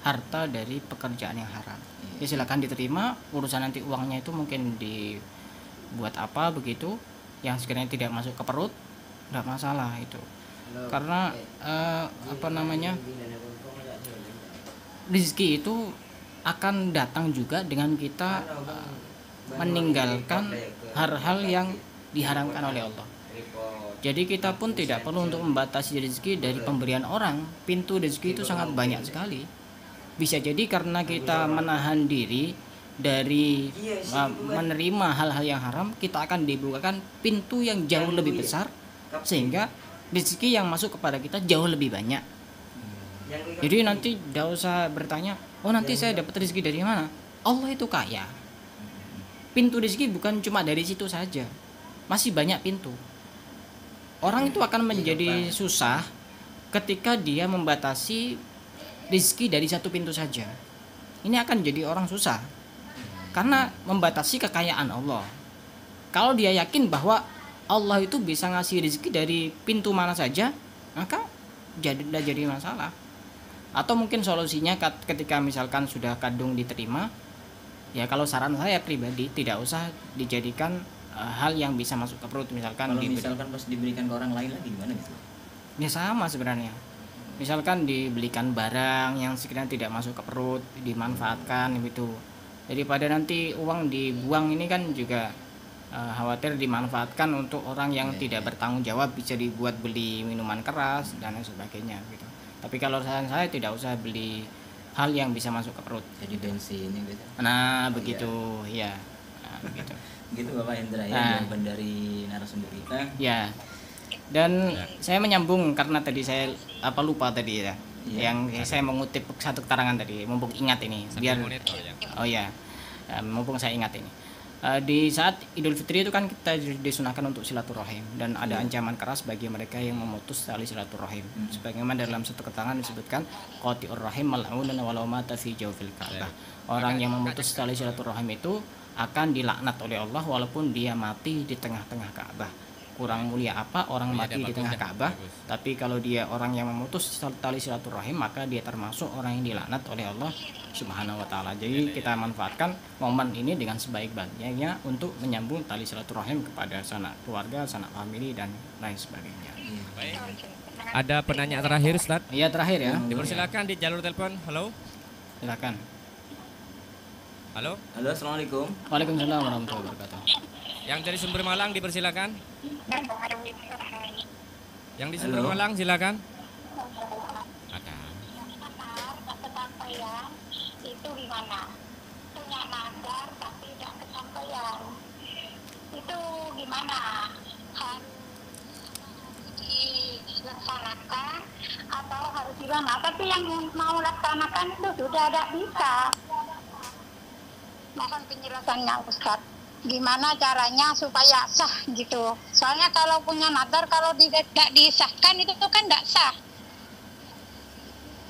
A: harta dari pekerjaan yang haram? Ya silakan diterima, urusan nanti uangnya itu mungkin dibuat apa begitu yang sekiranya tidak masuk ke perut, tidak masalah itu. Karena rezeki itu akan datang juga dengan kita meninggalkan hal-hal yang diharamkan oleh Allah. Jadi kita pun tidak perlu untuk membatasi rezeki dari pemberian orang. Pintu rezeki itu sangat banyak sekali. Bisa jadi karena kita menahan diri dari menerima hal-hal yang haram, kita akan dibukakan pintu yang jauh lebih besar, sehingga rezeki yang masuk kepada kita jauh lebih banyak. Jadi nanti tidak usah bertanya, oh nanti saya dapat rezeki dari mana? Allah itu kaya. Pintu rezeki bukan cuma dari situ saja, masih banyak pintu. Orang itu akan menjadi susah ketika dia membatasi rezeki dari satu pintu saja. Ini akan jadi orang susah karena membatasi kekayaan Allah. Kalau dia yakin bahwa Allah itu bisa ngasih rezeki dari pintu mana saja, maka tidak jadi masalah. Atau mungkin solusinya ketika misalkan sudah kadung diterima, ya kalau saran saya pribadi tidak usah dijadikan hal yang bisa masuk ke perut. Misalkan
B: Kalau misalkan pas diberikan ke orang lain lagi gimana gitu?
A: Ya sama sebenarnya. Misalkan dibelikan barang yang sekiranya tidak masuk ke perut, dimanfaatkan gitu. Daripada nanti uang dibuang, ini kan juga khawatir dimanfaatkan untuk orang yang tidak bertanggung jawab, bisa dibuat beli minuman keras dan lain sebagainya gitu. Tapi kalau saran saya tidak usah beli hal yang bisa masuk ke perut.
B: Jadi bensin gitu.
A: Nah, begitu ya. Nah, begitu.
B: Gitu Bapak Hendra ya,
A: Nah.
B: jawaban dari narasumber kita.
A: Ya. Dan saya menyambung karena tadi saya lupa tadi ya.
B: Iya.
A: Yang saya mengutip satu keterangan tadi, mumpung ingat ini. Biar
C: Monitor ya.
A: oh ya. Mumpung saya ingat ini. Di saat Idul Fitri itu kan kita disunahkan untuk silaturahim dan ada ancaman keras bagi mereka yang memutus tali silaturahim. Sebagaimana dalam satu keterangan disebutkan qati'ur rahim mal'unun walau mata fi jawfil ka'bah. Orang yang memutus tali silaturahim itu akan dilaknat oleh Allah walaupun dia mati di tengah-tengah Ka'bah. kurang mulia apa orang
C: Iya,
A: mati
C: ada
A: di
C: bagus,
A: tengah
C: ada
A: Ka'bah.
C: bagus.
A: Tapi kalau dia orang yang memutus tali silaturahim, maka dia termasuk orang yang dilaknat oleh Allah Subhanahu wa taala. Jadi kita manfaatkan momen ini dengan sebaik-baiknya untuk menyambung tali silaturahim kepada sanak keluarga, sanak famili dan lain sebagainya.
C: Baik. Ada penanya terakhir, Ustaz?
A: Iya, terakhir ya.
C: Dipersilakan di jalur telepon. Halo.
A: Silakan.
C: Halo.
B: Halo, assalamualaikum.
A: Waalaikumsalam warahmatullahi wabarakatuh.
C: Yang dari Sumber Malang dipersilakan. Yang di Sumber
B: Halo.
C: Malang silakan. Ada.
E: Kesampaian itu gimana? Punya nazar tapi tidak kesampaian. Itu gimana? Harus dilaksanakan atau harus gimana? Tapi yang mau laksanakan itu sudah tidak bisa. Mohon penjelasannya Ustaz. Gimana caranya supaya sah gitu? Soalnya kalau punya nazar kalau tidak disahkan itu tuh kan tidak sah.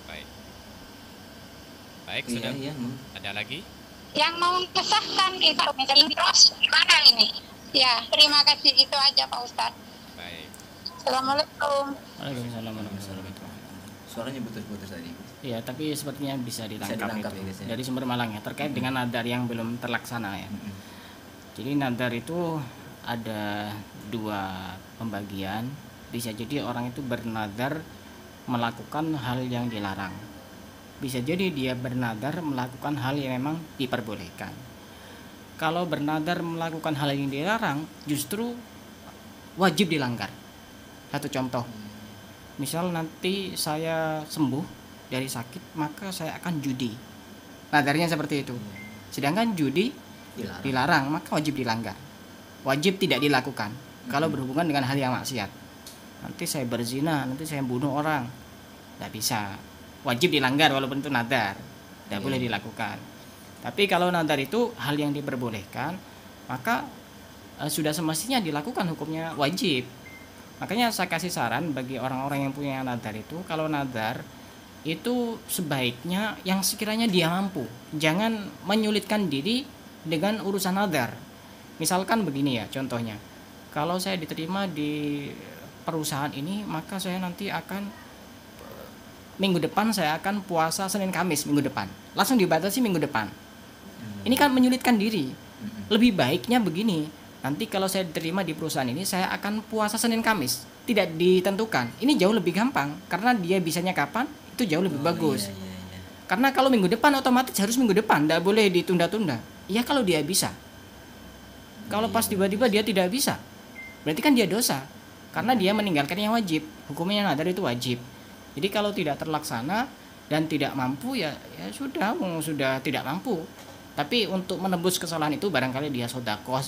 C: Baik. Baik,
B: Iya,
C: sudah.
B: iya.
C: Ada lagi?
E: Yang mau mengesahkan itu terus gimana ini? Ya, terima kasih itu aja Pak Ustadz.
C: Baik.
E: Assalamualaikum.
A: Waalaikumsalam warahmatullahi wabarakatuh.
B: Suaranya putus-putus tadi.
A: Iya, tapi sepertinya bisa ditangkap,
B: ditangkap
A: itu.
B: ya, guys, ya.
A: Dari Sumber Malang ya, terkait dengan nadar yang belum terlaksana ya. Jadi nadar itu ada dua pembagian. Bisa jadi orang itu bernadar melakukan hal yang dilarang. Bisa jadi dia bernadar melakukan hal yang memang diperbolehkan. Kalau bernadar melakukan hal yang dilarang, justru wajib dilanggar. Satu contoh, misal nanti saya sembuh dari sakit, maka saya akan judi. Nadarnya seperti itu. Sedangkan judi dilarang, maka wajib dilanggar. Wajib tidak dilakukan kalau berhubungan dengan hal yang maksiat. Nanti saya berzina, nanti saya bunuh orang, tidak bisa. Wajib dilanggar walaupun itu nadar, tidak boleh dilakukan. Tapi kalau nadar itu hal yang diperbolehkan, maka sudah semestinya dilakukan, hukumnya wajib. Makanya saya kasih saran bagi orang-orang yang punya nadar itu, kalau nadar itu sebaiknya yang sekiranya dia mampu, jangan menyulitkan diri dengan urusan nadar. Misalkan begini ya contohnya, kalau saya diterima di perusahaan ini, maka saya nanti akan minggu depan saya akan puasa Senin Kamis minggu depan, langsung dibatasi minggu depan. Ini kan menyulitkan diri. Lebih baiknya begini, nanti kalau saya diterima di perusahaan ini, saya akan puasa Senin Kamis, tidak ditentukan. Ini jauh lebih gampang karena dia bisanya kapan, itu jauh lebih bagus.
B: Iya.
A: Karena kalau minggu depan otomatis harus minggu depan, tidak boleh ditunda-tunda. Iya kalau dia bisa. Kalau pas tiba-tiba dia tidak bisa, berarti kan dia dosa. Karena dia meninggalkan yang wajib. Hukumnya nadar itu wajib. Jadi kalau tidak terlaksana dan tidak mampu ya sudah tidak mampu. Tapi untuk menebus kesalahan itu barangkali dia sedekah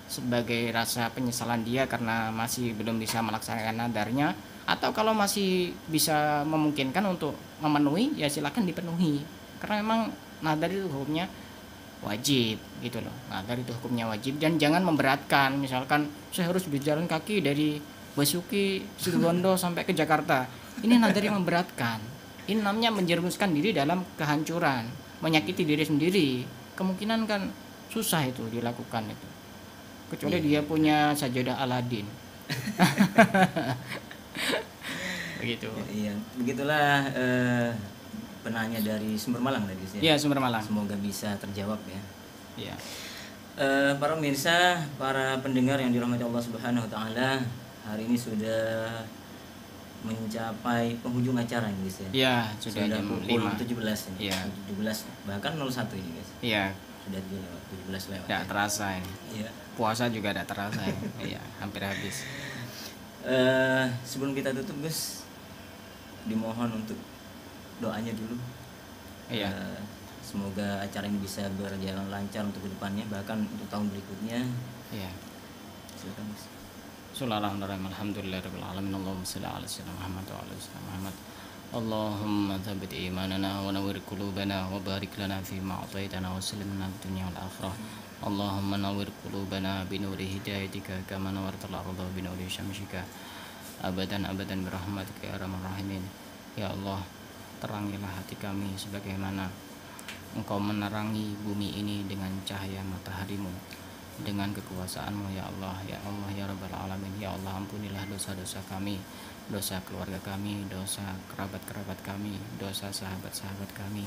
A: sebagai rasa penyesalan dia karena masih belum bisa melaksanakan nadarnya. Atau kalau masih bisa memungkinkan untuk memenuhi, ya silakan dipenuhi. Karena memang nadar itu hukumnya wajib gitu loh. Nadar itu hukumnya wajib dan jangan memberatkan. Misalkan saya harus berjalan kaki dari Basuki Situbondo sampai ke Jakarta. Ini nadar yang memberatkan. Ini namanya menjerumuskan diri dalam kehancuran, menyakiti diri sendiri. Kemungkinan kan susah itu dilakukan itu. Kecuali dia punya sajadah Aladin. Begitu.
B: Iya, begitulah penanya dari Sumber Malang tadi sih.
A: Iya, Sumber Malang.
B: Semoga bisa terjawab ya.
A: Iya.
B: Para pemirsa, para pendengar yang dirahmati Allah Subhanahu wa taala, hari ini sudah mencapai penghujung acara ini guys ya.
A: Iya, sudah jam
B: pukul
A: 5.
B: 17 ini.
A: Iya.
B: 17 bahkan 01 ini guys.
A: Iya,
B: Sudah 17 lewat.
A: tidak
B: ya.
A: terasa ini.
B: Iya.
A: Puasa juga tidak terasa ini. Iya, hampir habis.
B: Sebelum kita tutup Gus, dimohon untuk doanya dulu.
A: Iya.
B: Semoga acara ini bisa berjalan lancar untuk kedepannya, bahkan untuk tahun berikutnya.
A: Iya.
B: Silakan Gus.
A: Bismillahirrahmanirrahim. Alhamdulillahirabbil alamin. Allahumma shalli ala sayyidina Muhammad wa ala sayyidina Muhammad. Allahumma tsabbit imanana wa nawwir qulubana wa barik lana fi ma ataitana wa sallimna fid dunya wal akhirah. Allahumma nawwir qulubana bi nuri hidayatika kama nawwartal arda bi nuri syamsika abadan abadan bi rahmatika ya arhamar rahimin. Ya Allah, terangilah hati kami sebagaimana Engkau menerangi bumi ini dengan cahaya mataharimu. dengan kekuasaan-Mu ya Allah ya Rabbal Alamin. Ya Allah, ampunilah dosa-dosa kami, dosa keluarga kami, dosa kerabat-kerabat kami, dosa sahabat-sahabat kami,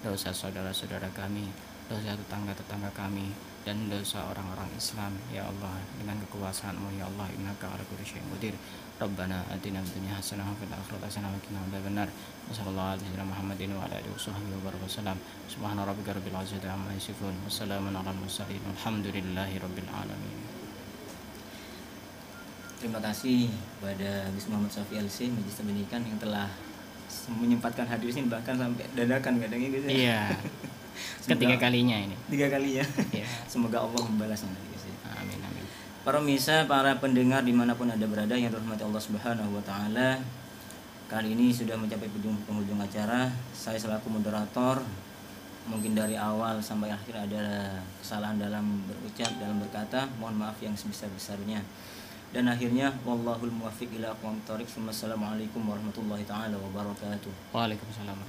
A: dosa saudara-saudara kami, dosa tetangga-tetangga kami, dan dosa orang-orang Islam ya Allah, dengan kekuasaan-Mu ya Allah. Innaka ala kulli syai'in qadir. Rabbana atina fid dunya hasanah wa fil akhirati hasanah wa qina adzabannar. Wassallallahu ala sayyidina Muhammadin wa ala alihi washabbihi wa baraka wasallam. Subhana rabbika rabbil izzati amma yasifun. Wassalamun alal mursalin. Walhamdulillahi rabbil alamin.
B: Terima kasih kepada Gus Muhammad Syafi LC Majelis Pendidikan yang telah menyempatkan hadir sini, bahkan sampai dadakan kadangnya Gus.
A: Iya. Ketiga kalinya ini.
B: 3 kali ya.
A: Iya.
B: Semoga Allah membalasnya Gus.
A: Amin amin.
B: Para pemirsa, para pendengar dimanapun Anda berada yang dirahmati Allah Subhanahu wa Ta'ala, kali ini sudah mencapai penghujung acara. Saya selaku moderator, mungkin dari awal sampai akhir ada kesalahan dalam berucap, dalam berkata, mohon maaf yang sebesar-besarnya. Dan akhirnya wallahul muwaffiq ila aqwamit thoriq. Wassalamualaikum warahmatullahi taala wabarakatuh.
A: Waalaikumsalam warahmatullahi